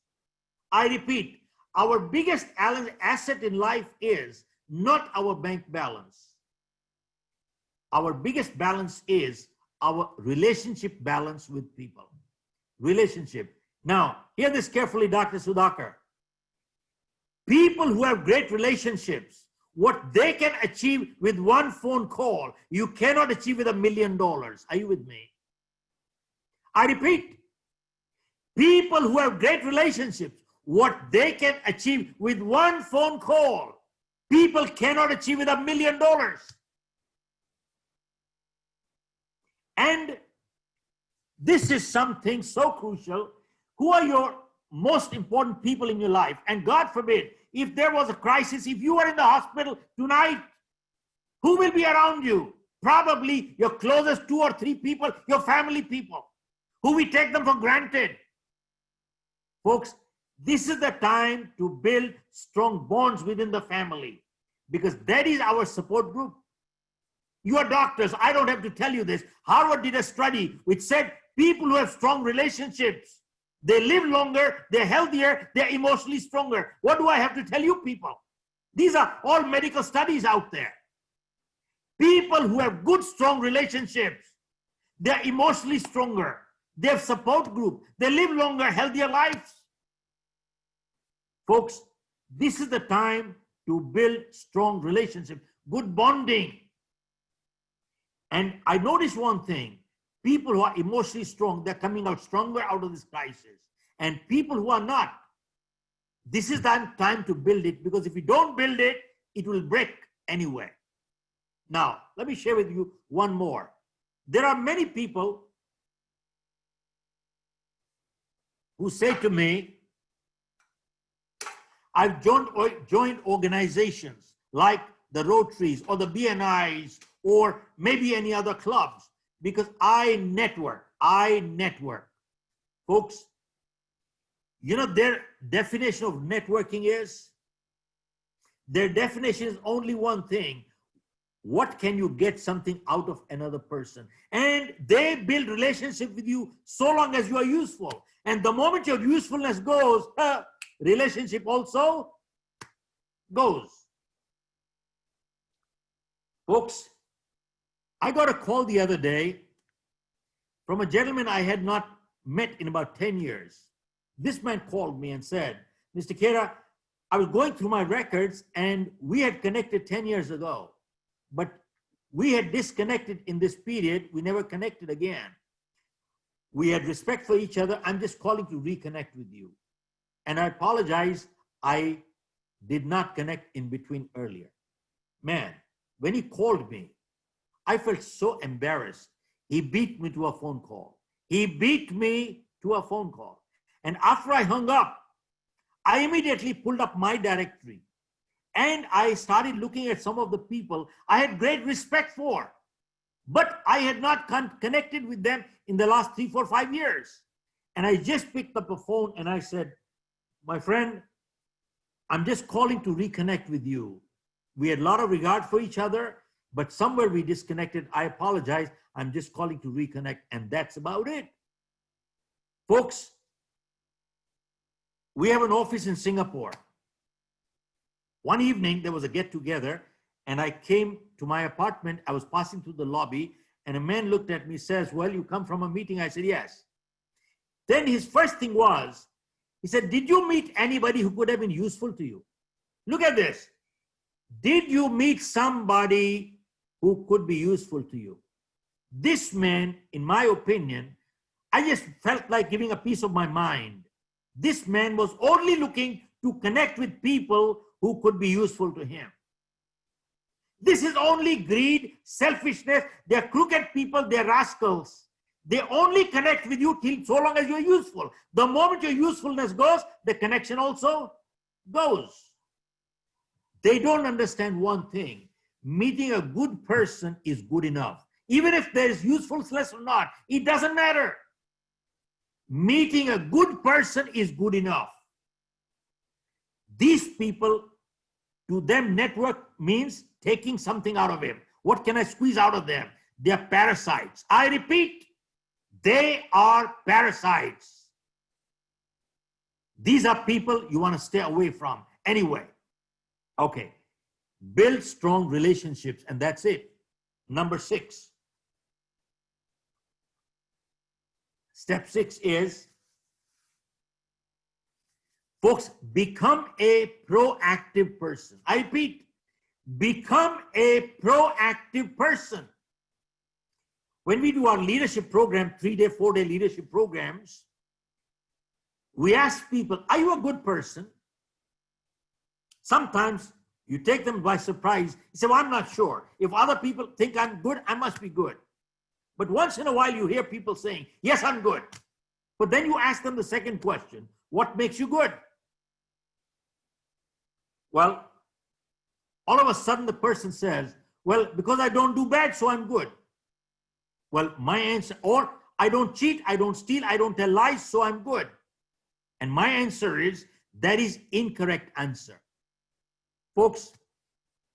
I repeat, our biggest asset in life is not our bank balance. Our biggest balance is our relationship balance with people. Relationship. Now, hear this carefully, Dr. Sudhakar. People who have great relationships, what they can achieve with one phone call, you cannot achieve with $1 million. Are you with me? I repeat, people who have great relationships, what they can achieve with one phone call, people cannot achieve with $1 million. And this is something so crucial. Who are your most important people in your life? And God forbid, if there was a crisis, if you are in the hospital tonight, who will be around you? Probably your closest 2 or 3 people, your family people, who we take them for granted. Folks, this is the time to build strong bonds within the family, because that is our support group. You are doctors. I don't have to tell you this. Harvard did a study which said people who have strong relationships, they live longer, they're healthier, they're emotionally stronger. What do I have to tell you people? These are all medical studies out there. People who have good, strong relationships, they're emotionally stronger. They have support group. They live longer, healthier lives. Folks, this is the time to build strong relationships, good bonding. And I noticed one thing. People who are emotionally strong, they're coming out stronger out of this crisis. And people who are not, this is the time to build it, because if you don't build it, it will break anyway. Now, let me share with you one more. There are many people who say to me, I've joined organizations like the Rotaries or the BNIs or maybe any other clubs because I network. Folks, you know their definition of networking is? Their definition is only one thing. What can you get something out of another person? And they build relationship with you so long as you are useful. And the moment your usefulness goes, relationship also goes. Folks, I got a call the other day from a gentleman I had not met in about 10 years. This man called me and said, Mr. Khera, I was going through my records and we had connected 10 years ago, but we had disconnected in this period. We never connected again. We had respect for each other. I'm just calling to reconnect with you. And I apologize, I did not connect in between earlier. Man, when he called me, I felt so embarrassed. He beat me to a phone call. And after I hung up, I immediately pulled up my directory and I started looking at some of the people I had great respect for, but I had not connected with them in the last 3, 4, 5 years. And I just picked up the phone and I said, my friend, I'm just calling to reconnect with you. We had a lot of regard for each other, but somewhere we disconnected. I apologize. I'm just calling to reconnect. And that's about it. Folks, we have an office in Singapore. One evening, there was a get-together, and I came to my apartment. I was passing through the lobby, and a man looked at me, says, well, you come from a meeting? I said, yes. Then his first thing was, he said, did you meet anybody who could have been useful to you? Look at this. Did you meet somebody who could be useful to you? This man, in my opinion, I just felt like giving a piece of my mind. This man was only looking to connect with people who could be useful to him. This is only greed, selfishness. They're crooked people, they're rascals. They only connect with you till so long as you're useful. The moment your usefulness goes, the connection also goes. They don't understand one thing. Meeting a good person is good enough. Even if there is usefulness or not, it doesn't matter. Meeting a good person is good enough. These people, to them, network means taking something out of him. What can I squeeze out of them? They are parasites. I repeat, they are parasites. These are people you want to stay away from anyway. Okay. Build strong relationships, and that's it. Number 6. Step 6 is, folks, become a proactive person. I repeat, become a proactive person. When we do our leadership program, 3-day, 4-day leadership programs, we ask people, are you a good person? Sometimes you take them by surprise. You say, well, I'm not sure. If other people think I'm good, I must be good. But once in a while you hear people saying, yes, I'm good. But then you ask them the second question, what makes you good? Well, all of a sudden the person says, well, because I don't do bad, so I'm good. Well, my answer, or I don't cheat, I don't steal, I don't tell lies, so I'm good. And my answer is, that is incorrect answer. Folks,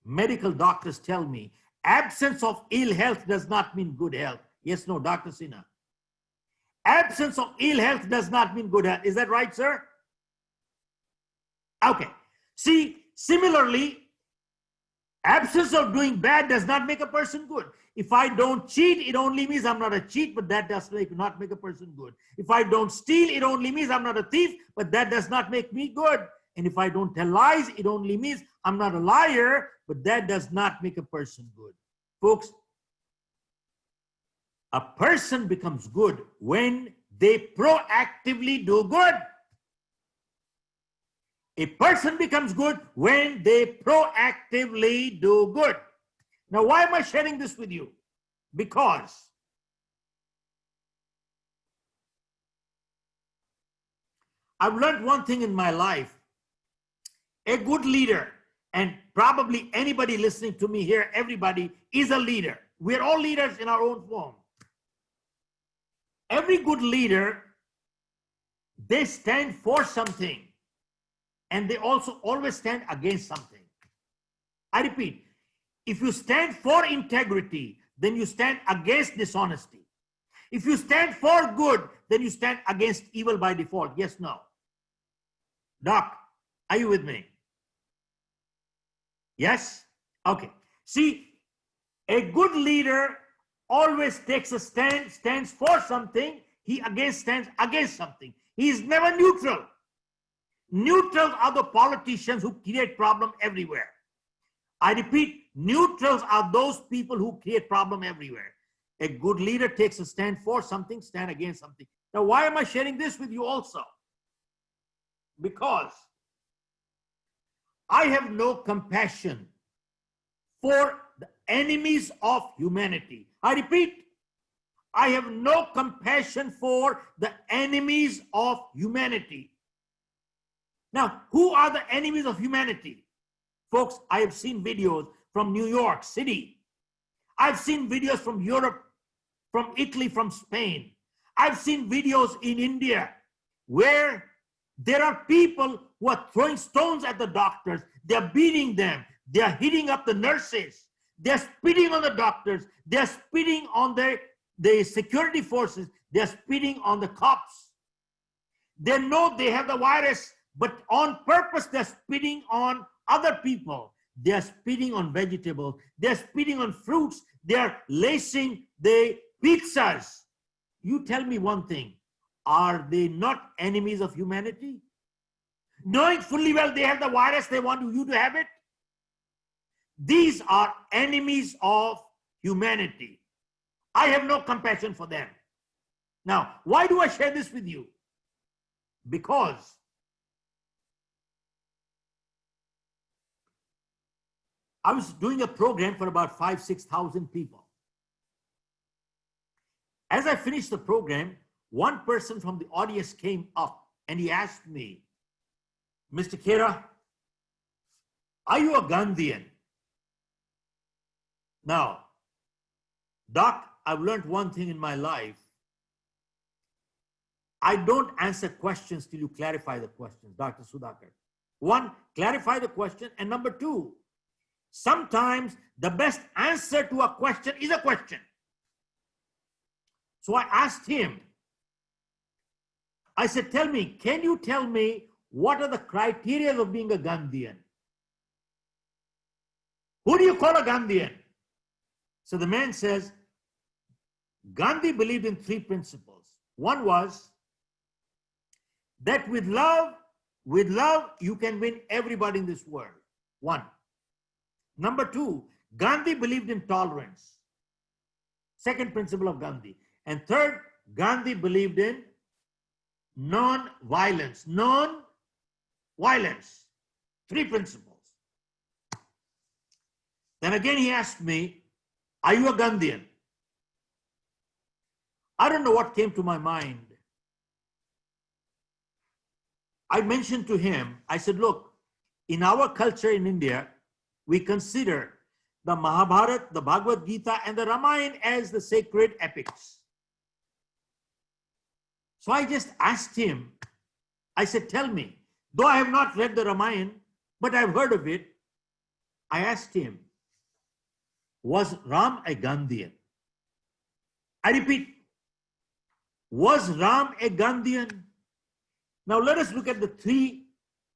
medical doctors tell me, absence of ill health does not mean good health. Yes, no, Dr. Sinha. Absence of ill health does not mean good health. Is that right, sir? Okay. See, similarly, absence of doing bad does not make a person good. If I don't cheat, it only means I'm not a cheat, but that does not make a person good. If I don't steal, it only means I'm not a thief, but that does not make me good. And if I don't tell lies, it only means I'm not a liar, but that does not make a person good. Folks, a person becomes good when they proactively do good. A person becomes good when they proactively do good. Now, why am I sharing this with you? Because I've learned one thing in my life. A good leader, and probably anybody listening to me here, everybody is a leader. We're all leaders in our own form. Every good leader, they stand for something, and they also always stand against something. I repeat, if you stand for integrity, then you stand against dishonesty. If you stand for good, then you stand against evil by default. Yes, no? Doc, are you with me? Yes? Okay. See, a good leader always takes a stand, stands for something. He stands against something. He is never neutral. Neutrals are the politicians who create problem everywhere. I repeat, neutrals are those people who create problem everywhere. A good leader takes a stand for something, stand against something. Now, why am I sharing this with you also? Because I have no compassion for the enemies of humanity. I repeat, I have no compassion for the enemies of humanity. Now, who are the enemies of humanity? Folks, I have seen videos from New York City. I've seen videos from Europe, from Italy, from Spain. I've seen videos in India where there are people who are throwing stones at the doctors. They're beating them. They're hitting up the nurses. They're spitting on the doctors. They're spitting on the security forces. They're spitting on the cops. They know they have the virus, but on purpose they're spitting on other people. they are spitting on vegetables, they are spitting on fruits, they are lacing the pizzas. You tell me one thing, are they not enemies of humanity? Knowing fully well they have the virus, they want you to have it. These are enemies of humanity. I have no compassion for them. Now, why do I share this with you? Because I was doing a program for about 5,000-6,000 people. As I finished the program, one person from the audience came up and he asked me, Mr. Khera, are you a Gandhian? Now, Doc, I've learned one thing in my life. I don't answer questions till you clarify the questions, Dr. Sudhakar. One, clarify the question. And number two, sometimes the best answer to a question is a question. So I asked him, I said, tell me, can you tell me what are the criteria of being a Gandhian? Who do you call a Gandhian? So the man says, Gandhi believed in 3 principles. One was that with love, you can win everybody in this world. One. Number 2, Gandhi believed in tolerance. Second principle of Gandhi. And third, Gandhi believed in non-violence. Non-violence. 3 principles. Then again he asked me, are you a Gandhian? I don't know what came to my mind. I mentioned to him, I said, look, in our culture in India, we consider the Mahabharata, the Bhagavad Gita, and the Ramayana as the sacred epics. So I just asked him, I said, tell me, though I have not read the Ramayana, but I've heard of it, I asked him, was Ram a Gandhian? I repeat, was Ram a Gandhian? Now let us look at the 3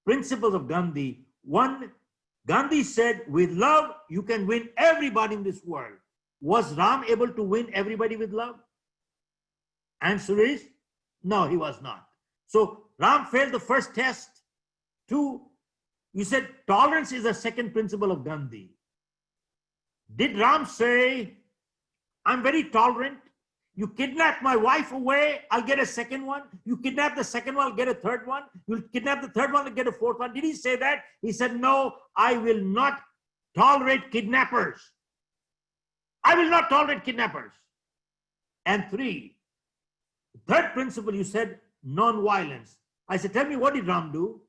principles of Gandhi. One, Gandhi said, with love, you can win everybody in this world. Was Ram able to win everybody with love? Answer is, no, he was not. So Ram failed the first test. 2, you said tolerance is the second principle of Gandhi. Did Ram say, I'm very tolerant? You kidnap my wife away, I'll get a second one. You kidnap the second one, I'll get a third one. You'll kidnap the third one, I'll get a fourth one. Did he say that? He said, no, I will not tolerate kidnappers. I will not tolerate kidnappers. And 3, third principle, you said non-violence. I said, tell me, what did Ram do?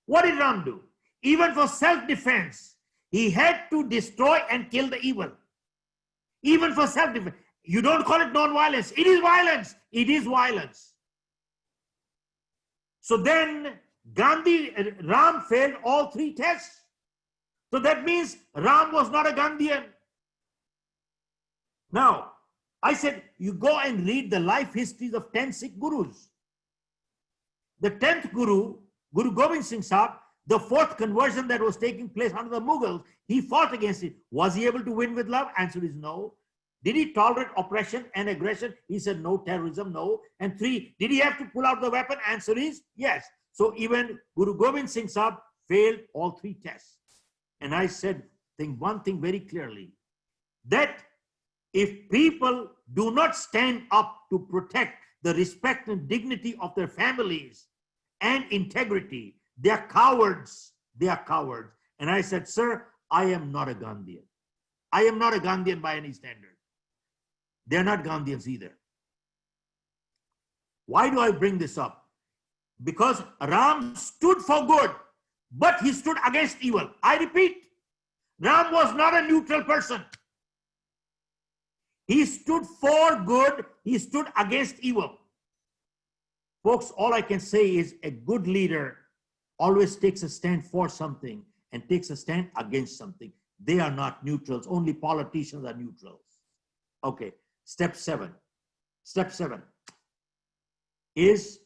What did Ram do? Even for self-defense, he had to destroy and kill the evil. Even for self-defense. You don't call it non-violence. It is violence. It is violence. So then Ram failed all 3 tests. So that means Ram was not a Gandhian. Now, I said, you go and read the life histories of 10 Sikh Gurus. The 10th Guru, Guru Gobind Singh Sahib, the 4th conversion that was taking place under the Mughals, he fought against it. Was he able to win with love? Answer is no. Did he tolerate oppression and aggression? He said no. Terrorism, no. And 3, did he have to pull out the weapon? Answer is yes. So even Guru Gobind Singh Sahib failed all 3 tests. And I said, think one thing very clearly, that if people do not stand up to protect the respect and dignity of their families and integrity, they are cowards. They are cowards. And I said, sir, I am not a Gandhian. I am not a Gandhian by any standard. They are not Gandhians either. Why do I bring this up? Because Ram stood for good, but he stood against evil. I repeat, Ram was not a neutral person. He stood for good. He stood against evil. Folks, all I can say is a good leader always takes a stand for something and takes a stand against something. They are not neutrals. Only politicians are neutrals. Okay, step 7. Step 7 is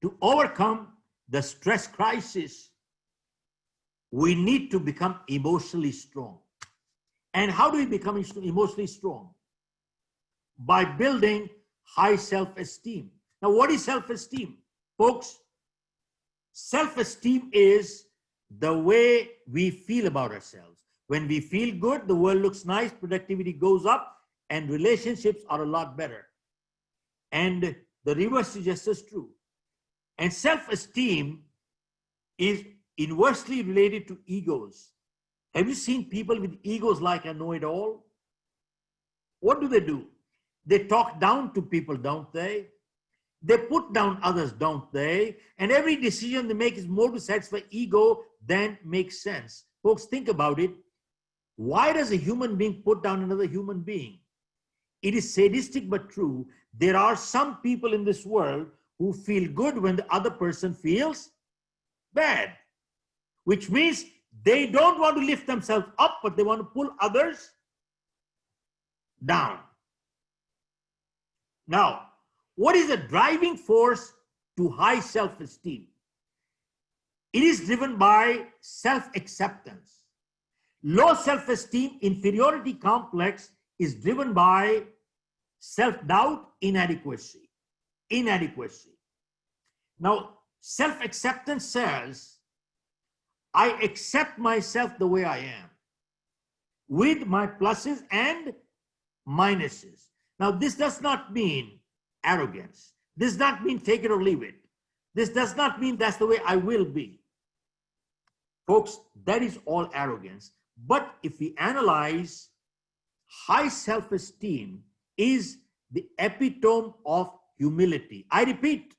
to overcome the stress crisis, we need to become emotionally strong. And how do we become emotionally strong? By building high self-esteem. Now, what is self-esteem? Folks, self-esteem is the way we feel about ourselves. When we feel good, the world looks nice, productivity goes up, and relationships are a lot better. And the reverse is just as true. And self-esteem is inversely related to egos. Have you seen people with egos like I know it all? What do? They talk down to people, don't they? They put down others, don't they? And every decision they make is more to satisfy ego than makes sense. Folks, think about it. Why does a human being put down another human being? It is sadistic but true. There are some people in this world who feel good when the other person feels bad, which means they don't want to lift themselves up, but they want to pull others down. Now, what is the driving force to high self-esteem? It is driven by self-acceptance. Low self-esteem, inferiority complex is driven by self-doubt, inadequacy. Now, self-acceptance says, I accept myself the way I am, with my pluses and minuses. Now, this does not mean arrogance. This does not mean take it or leave it. This does not mean that's the way I will be. Folks, that is all arrogance. But if we analyze, high self-esteem is the epitome of humility. I repeat,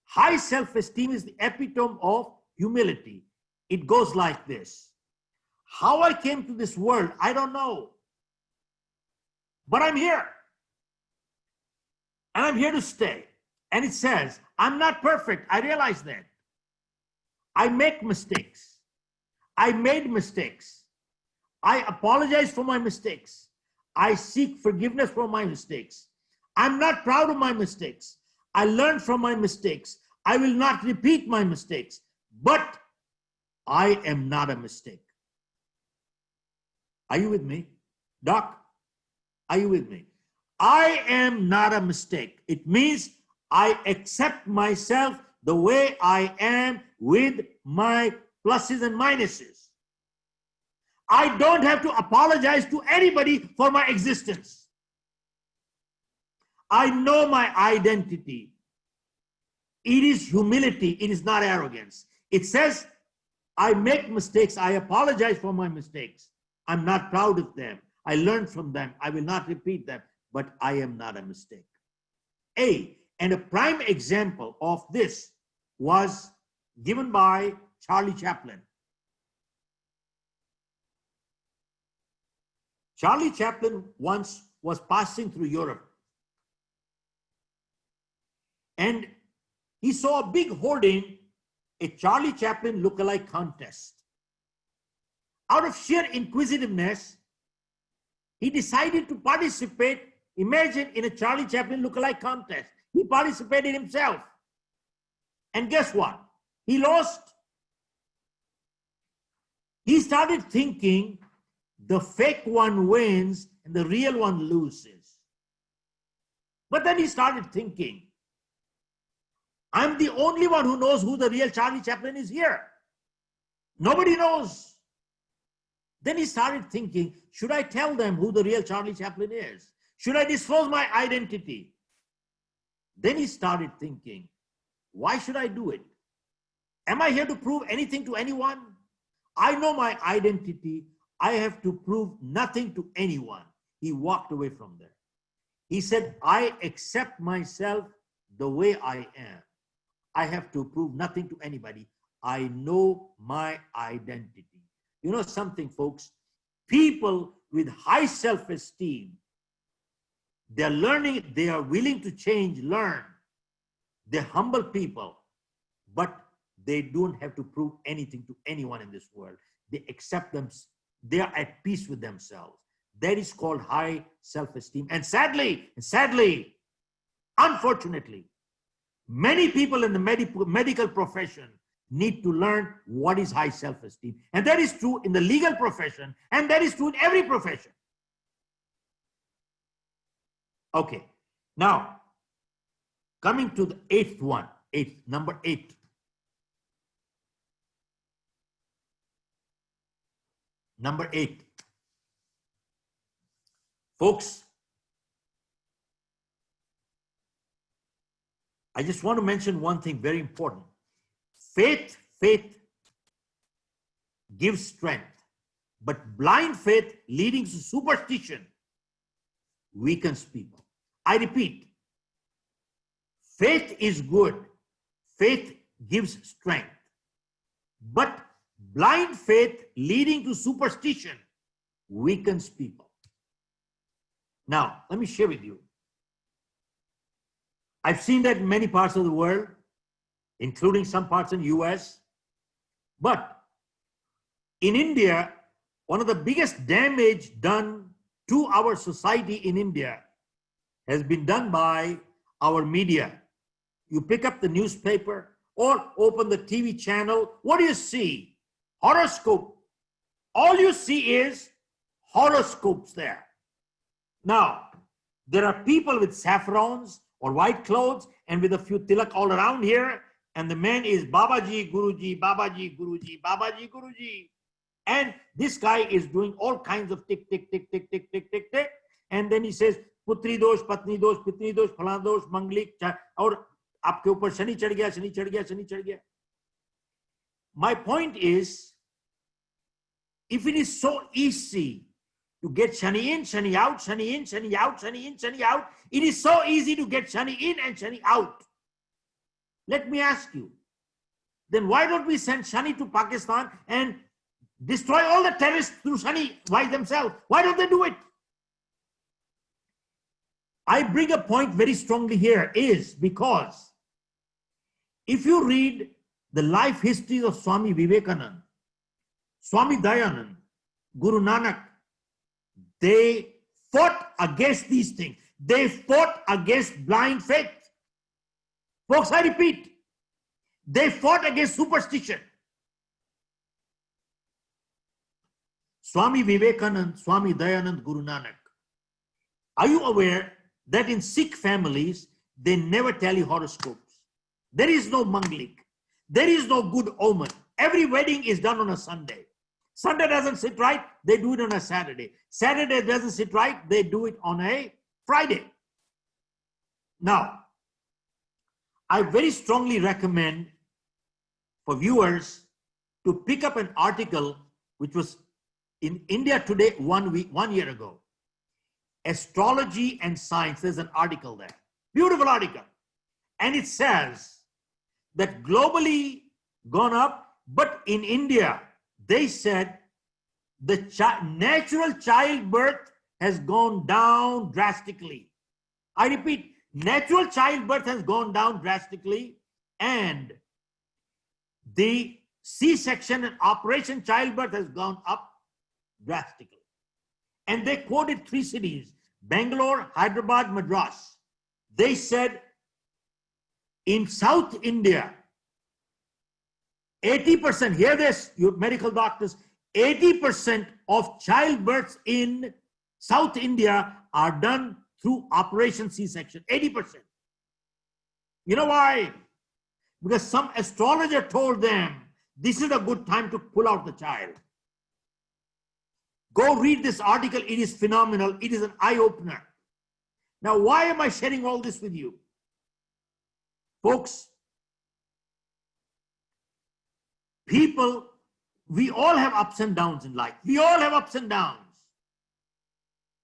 high self-esteem is the epitome of humility. It goes like this. How I came to this world, I don't know. But I'm here. And I'm here to stay. And it says, I'm not perfect. I realize that. I make mistakes. I made mistakes. I apologize for my mistakes. I seek forgiveness for my mistakes. I'm not proud of my mistakes. I learn from my mistakes. I will not repeat my mistakes. But I am not a mistake. Are you with me? Doc, are you with me? I am not a mistake. It means I accept myself the way I am with my pluses and minuses. I don't have to apologize to anybody for my existence. I know my identity. It is humility. It is not arrogance. It says, I make mistakes. I apologize for my mistakes. I'm not proud of them. I learned from them. I will not repeat them, but I am not a mistake. And a prime example of this was given by Charlie Chaplin. Charlie Chaplin once was passing through Europe, and he saw a big hoarding, a Charlie Chaplin lookalike contest. Out of sheer inquisitiveness, he decided to participate, imagine, in a Charlie Chaplin lookalike contest. He participated himself. And guess what? He lost. He started thinking the fake one wins and the real one loses. But then he started thinking, I'm the only one who knows who the real Charlie Chaplin is here. Nobody knows. Then he started thinking, should I tell them who the real Charlie Chaplin is? Should I disclose my identity? Then he started thinking, why should I do it? Am I here to prove anything to anyone? I know my identity. I have to prove nothing to anyone. He walked away from there. He said, I accept myself the way I am. I have to prove nothing to anybody. I know my identity. You know something, folks? People with high self-esteem, they're learning, they are willing to change, learn. They're humble people, but they don't have to prove anything to anyone in this world. They accept them. They are at peace with themselves. That is called high self-esteem. And sadly, unfortunately, Many people in the medical profession need to learn what is high self-esteem. And that is true in the legal profession, and that is true in every profession. Okay, now coming to the eighth one, number 8. Number 8. Folks, I just want to mention one thing very important. Faith gives strength, but blind faith leading to superstition weakens people. I repeat, faith is good. Faith gives strength, but blind faith leading to superstition weakens people. Now, let me share with you. I've seen that in many parts of the world, including some parts in the US. But in India, one of the biggest damage done to our society in India has been done by our media. You pick up the newspaper or open the TV channel, what do you see? Horoscope. All you see is horoscopes there. Now, there are people with saffrons or white clothes and with a few tilak all around here, and the man is Babaji, Guruji, Babaji, Guruji, Babaji, Guruji. And this guy is doing all kinds of tick, tick, tick, tick, tick, tick, tick, tick. And then he says, Putri dosh, Patni dosh, Pitni dosh, Phalan dosh, Manglik, or aapke upar shani chad gaya, shani chad gaya, shani chad gaya. My point is, if it is so easy to get shani in, shani out, shani in, shani out, shani in, shani out, it is so easy to get shani in and shani out. Let me ask you, then why don't we send shani to Pakistan and destroy all the terrorists through shani by themselves? Why don't they do it? I bring a point very strongly here is because if you read the life histories of Swami Vivekananda, Swami Dayanand, Guru Nanak, they fought against these things. They fought against blind faith. Folks, I repeat, they fought against superstition. Swami Vivekananda, Swami Dayanand, Guru Nanak. Are you aware that in Sikh families, they never tally horoscopes? There is no manglik. There is no good omen. Every wedding is done on a Sunday. Sunday doesn't sit right, they do it on a Saturday. Saturday doesn't sit right, they do it on a Friday. Now, I very strongly recommend for viewers to pick up an article which was in India Today 1 year ago. Astrology and Science, there's an article there. Beautiful article. And it says that globally gone up, but in India, they said the natural childbirth has gone down drastically. I repeat, natural childbirth has gone down drastically, and the C-section and operation childbirth has gone up drastically. And they quoted 3 cities, Bangalore, Hyderabad, Madras. They said in South India, 80%, hear this, you medical doctors, 80% of childbirths in South India are done through operation C-section, 80%. You know why? Because some astrologer told them, this is a good time to pull out the child. Go read this article, it is phenomenal, it is an eye-opener. Now, why am I sharing all this with you? Folks, people, we all have ups and downs in life. We all have ups and downs.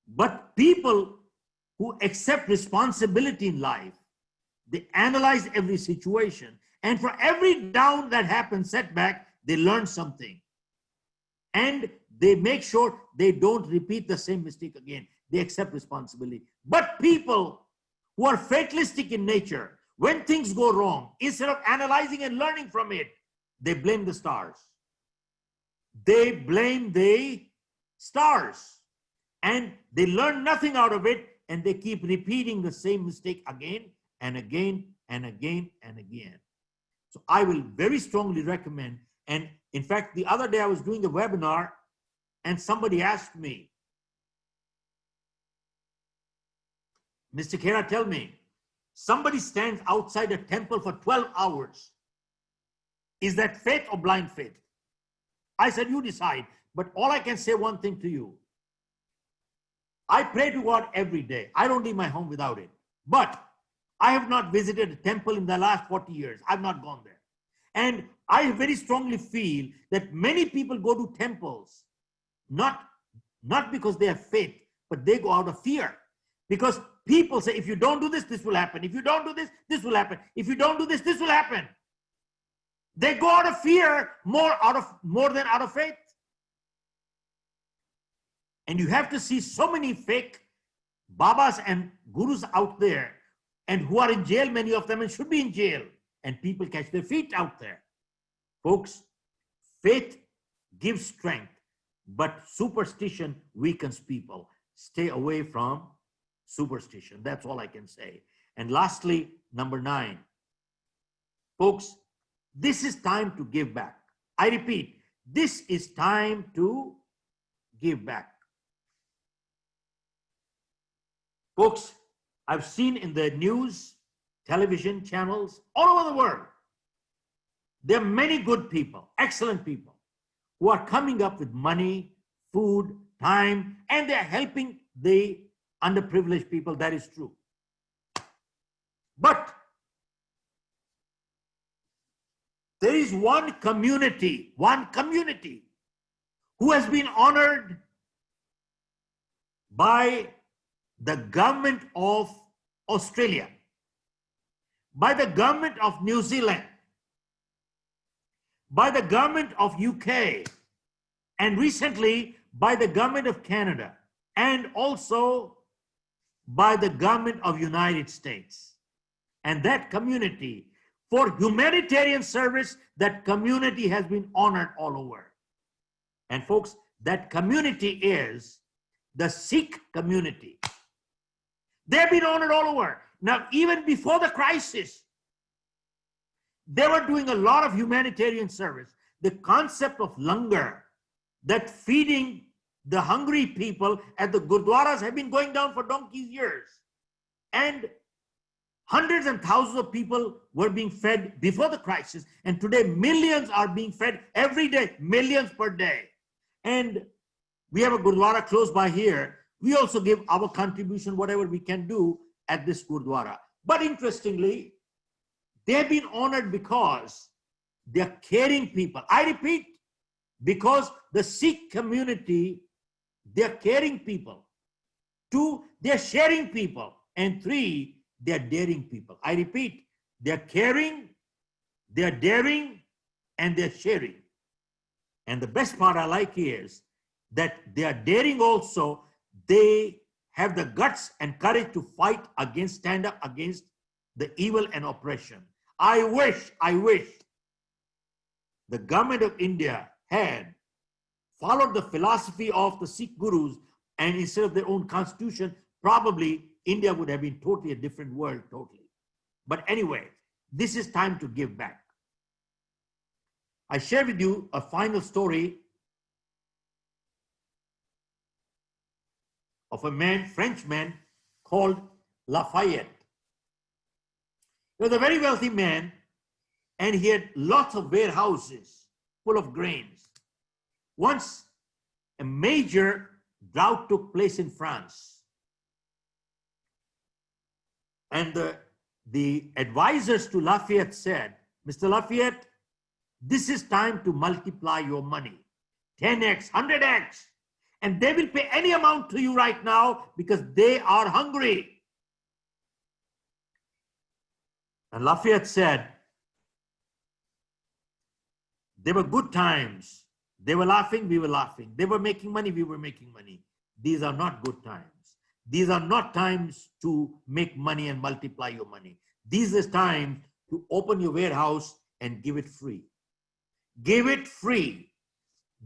But people who accept responsibility in life, they analyze every situation. And for every down that happens, setback, they learn something. And they make sure they don't repeat the same mistake again. They accept responsibility. But people who are fatalistic in nature, when things go wrong, instead of analyzing and learning from it, they blame the stars. They blame the stars. And they learn nothing out of it, and they keep repeating the same mistake again and again and again and again. So I will very strongly recommend. And in fact, the other day I was doing a webinar and somebody asked me, Mr. Khera, tell me, somebody stands outside a temple for 12 hours. Is that faith or blind faith? I said, you decide. But all I can say one thing to you. I pray to God every day. I don't leave my home without it. But I have not visited a temple in the last 40 years. I've not gone there. And I very strongly feel that many people go to temples, not because they have faith, but they go out of fear. Because people say, if you don't do this, this will happen. If you don't do this, this will happen. If you don't do this, this will happen. They go out of fear more than out of faith. And you have to see so many fake Babas and Gurus out there, and who are in jail, many of them, and should be in jail. And people catch their feet out there. Folks, faith gives strength, but superstition weakens people. Stay away from superstition. That's all I can say. And lastly, number 9. Folks, this is time to give back. I repeat, this is time to give back. Folks, I've seen in the news, television channels all over the world, there are many good people, excellent people, who are coming up with money, food, time, and they're helping the underprivileged people. That is true. But there is one community who has been honored by the government of Australia, by the government of New Zealand, by the government of UK, and recently by the government of Canada, and also by the government of United States. And that community, for humanitarian service, that community has been honored all over. And folks, that community is the Sikh community. They've been honored all over. Now, even before the crisis, they were doing a lot of humanitarian service. The concept of langar, that feeding the hungry people at the gurdwaras, have been going down for donkey's years. And hundreds and thousands of people were being fed before the crisis. And today, millions are being fed every day, millions per day. And we have a gurdwara close by here. We also give our contribution, whatever we can do at this gurdwara. But interestingly, they've been honored because they're caring people. I repeat, because the Sikh community, they're caring people. 2, they're sharing people. And 3, they're daring people. I repeat, they're caring, they're daring, and they're sharing. And the best part I like is that they are daring also. They have the guts and courage to fight against, stand up against the evil and oppression. I wish the government of India had followed the philosophy of the Sikh gurus, and instead of their own constitution, probably India would have been totally a different world, totally. But anyway, this is time to give back. I share with you a final story of a man, Frenchman, called Lafayette. He was a very wealthy man, and he had lots of warehouses full of grains. Once, a major drought took place in France. And the advisors to Lafayette said, Mr. Lafayette, this is time to multiply your money. 10x, 100x. And they will pay any amount to you right now because they are hungry. And Lafayette said, they were good times. They were laughing, we were laughing. They were making money, we were making money. These are not good times. These are not times to make money and multiply your money. These are times to open your warehouse and give it free. Give it free.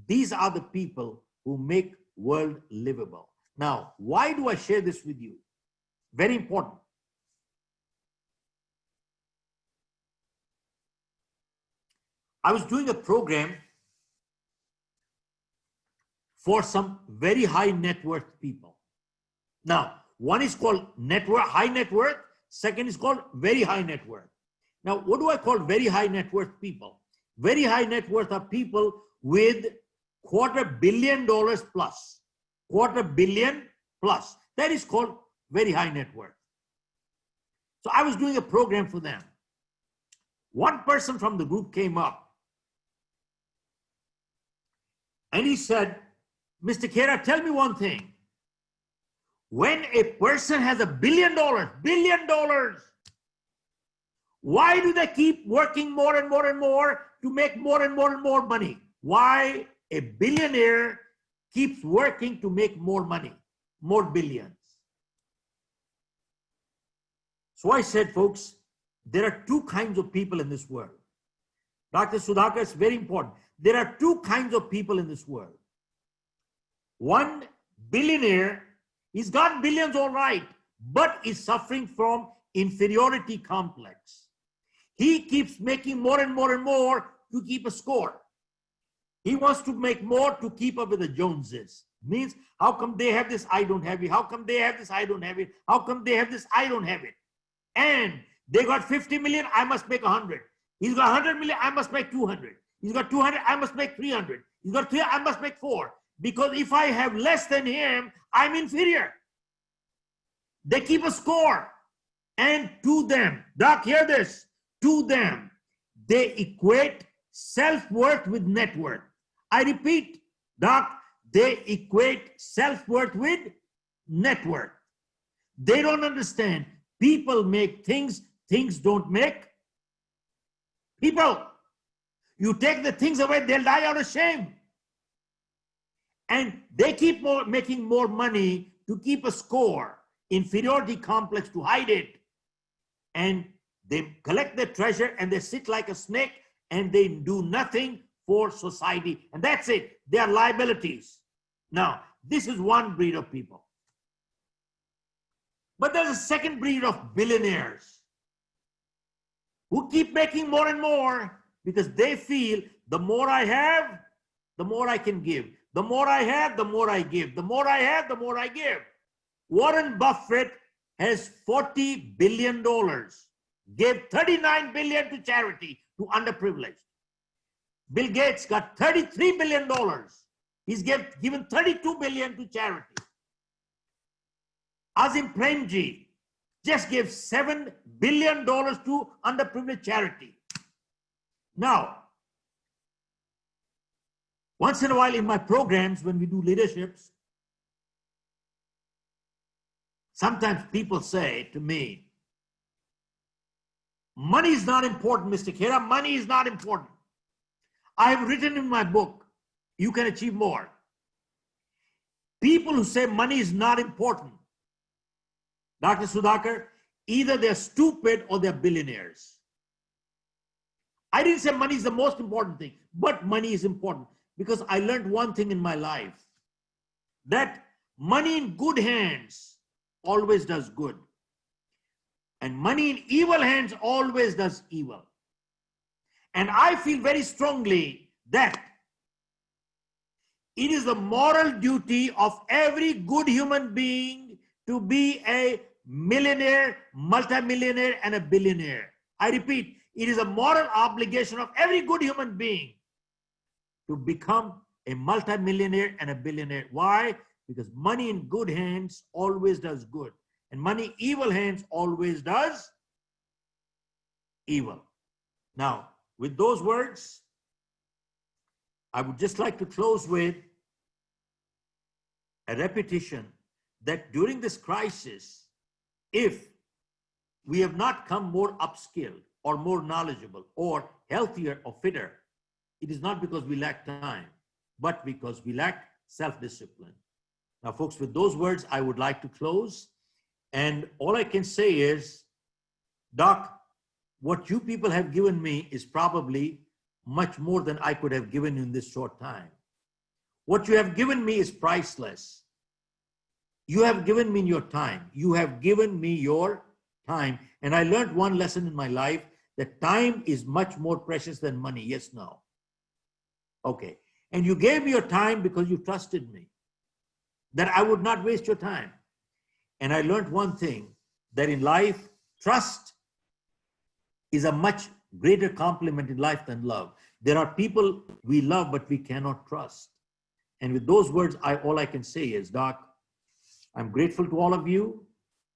These are the people who make world livable. Now, why do I share this with you? Very important. I was doing a program for some very high net worth people. Now, one is called high net worth. Second is called very high net worth. Now, what do I call very high net worth people? Very high net worth are people with $250 million plus. $250 million plus. That is called very high net worth. So I was doing a program for them. One person from the group came up and he said, Mr. Khera, tell me one thing. When a person has $1 billion, why do they keep working more and more and more to make more and more and more money? Why a billionaire keeps working to make more money, more billions? So I said, folks, there are two kinds of people in this world. Dr. Sudhakar, it's very important. There are two kinds of people in this world. One billionaire, he's got billions all right, but is suffering from inferiority complex. He keeps making more and more and more to keep a score. He wants to make more to keep up with the Joneses. Means, how come they have this, I don't have it? How come they have this, I don't have it? How come they have this, I don't have it? And they got 50 million, I must make 100. He's got 100 million, I must make 200. He's got 200, I must make 300. He's got 300, I must make 4. Because if I have less than him, I'm inferior. They keep a score. And to them, Doc, hear this, to them, they equate self-worth with net worth. I repeat, Doc, they equate self-worth with net worth. They don't understand. People make things, things don't make people. You take the things away, they'll die out of shame. And they keep making more money to keep a score, inferiority complex to hide it. And they collect their treasure and they sit like a snake and they do nothing for society. And that's it. They are liabilities. Now, this is one breed of people. But there's a second breed of billionaires who keep making more and more because they feel the more I have, the more I can give. The more I have, the more I give. The more I have, the more I give. Warren Buffett has $40 billion, gave $39 billion to charity, to underprivileged. Bill Gates got $33 billion. He's given $32 billion to charity. Azim Premji just gave $7 billion to underprivileged charity. Now, once in a while in my programs, when we do leaderships, sometimes people say to me, money is not important, Mr. Khera, money is not important. I have written in my book, You Can Achieve More. People who say money is not important, Dr. Sudhakar, either they're stupid or they're billionaires. I didn't say money is the most important thing, but money is important because I learned one thing in my life, that money in good hands always does good. And money in evil hands always does evil. And I feel very strongly that it is the moral duty of every good human being to be a millionaire, multimillionaire, and a billionaire. I repeat, it is a moral obligation of every good human being to become a multimillionaire and a billionaire. Why? Because money in good hands always does good. And money in evil hands always does evil. Now, with those words, I would just like to close with a repetition that during this crisis, if we have not come more upskilled or more knowledgeable or healthier or fitter, it is not because we lack time, but because we lack self-discipline. Now, folks, with those words, I would like to close. And all I can say is, Doc, what you people have given me is probably much more than I could have given you in this short time. What you have given me is priceless. You have given me your time. You have given me your time. And I learned one lesson in my life, that time is much more precious than money. Yes, no. Okay. And you gave me your time because you trusted me that I would not waste your time. And I learned one thing, that in life, trust is a much greater compliment in life than love. There are people we love, but we cannot trust. And with those words, all I can say is, Doc, I'm grateful to all of you.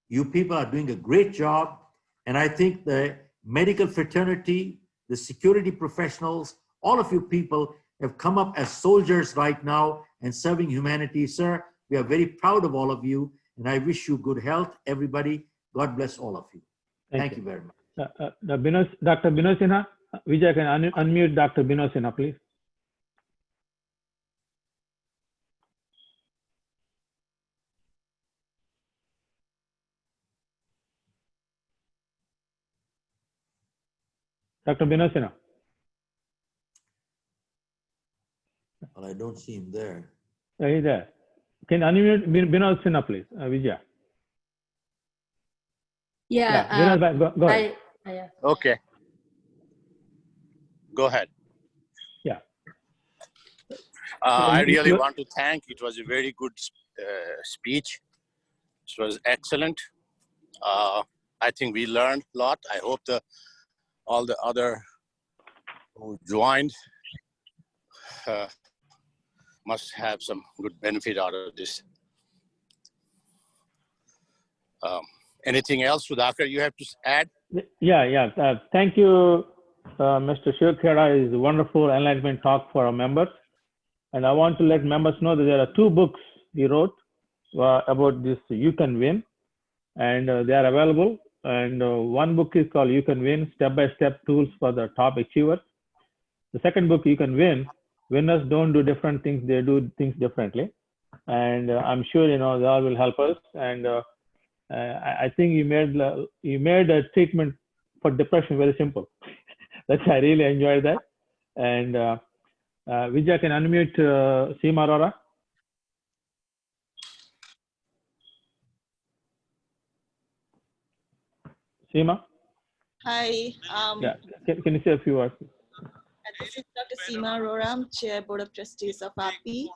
You people are doing a great job. And I think the medical fraternity, the security professionals, all of you people have come up as soldiers right now and serving humanity. Sir, we are very proud of all of you. And I wish you good health, everybody. God bless all of you. Thank you very much. Dr. Binod Sinha, Vijay can unmute Dr. Binod Sinha, please. Dr. Binod Sinha. Well, I don't see him there. He's there. Can unmute Binod Sinha, please, Vijay? Yeah. Binod, go ahead. Okay. Go ahead. Yeah. I really want to thank. It was a very good speech. It was excellent. I think we learned a lot. I hope all the other who joined must have some good benefit out of this. Anything else, Sudhakar, you have to add? Yeah. Thank you, Mr. Shiv Khera. Is a wonderful enlightenment talk for our members. And I want to let members know that there are 2 books he wrote about this You Can Win. And they are available. And one book is called You Can Win, Step-by-Step Tools for the Top Achievers. The second book, You Can Win, Winners Don't Do Different Things, They Do Things Differently. And I'm sure, they all will help us. And I think you made a treatment for depression very simple. I really enjoyed that. And Vijay can unmute Seema Arora. Seema? Hi. Yeah. Can you say a few words? This is Dr. Seema Arora, Chair Board of Trustees of API.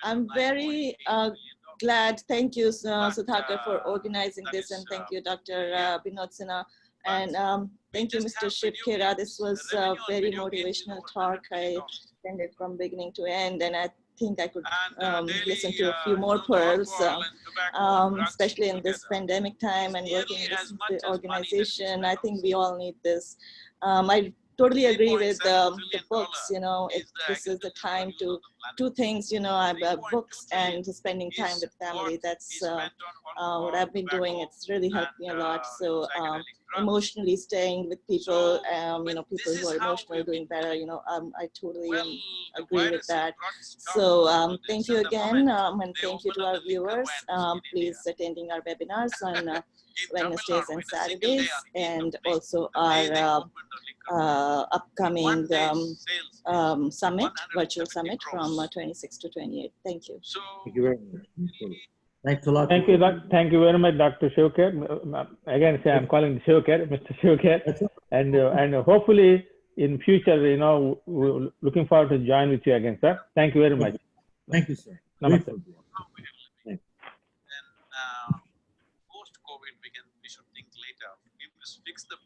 I'm very glad. Thank you, Sudhakar, for organizing this, and thank you, Dr. Binod Sinha, and thank you, Mr. Shiv Khera. This was a very motivational talk. I attended from beginning to end, and I think I could listen to a few more pearls, especially in this pandemic time and working in this organization. I think we all need this. I totally agree with the books. This is the time to do things, books and spending time with family. That's what I've been doing. It's really helped me a lot. So emotionally staying with people, people who are emotionally doing better, I totally agree with that. So thank you again, and thank you to our viewers. Please attending our webinars on Wednesdays and Saturdays, and also our upcoming summit, virtual summit from 26 to 28. Thank you. Thank you very much. Thanks a lot. Thank you very much, Dr. Shiv Khera. Again, I'm calling Shiv Khera, Mr. Shiv Khera. And hopefully in future, we're looking forward to join with you again, sir. Thank you very much. Thank you, sir. Namaste. And post-COVID, we should think later. We must fix the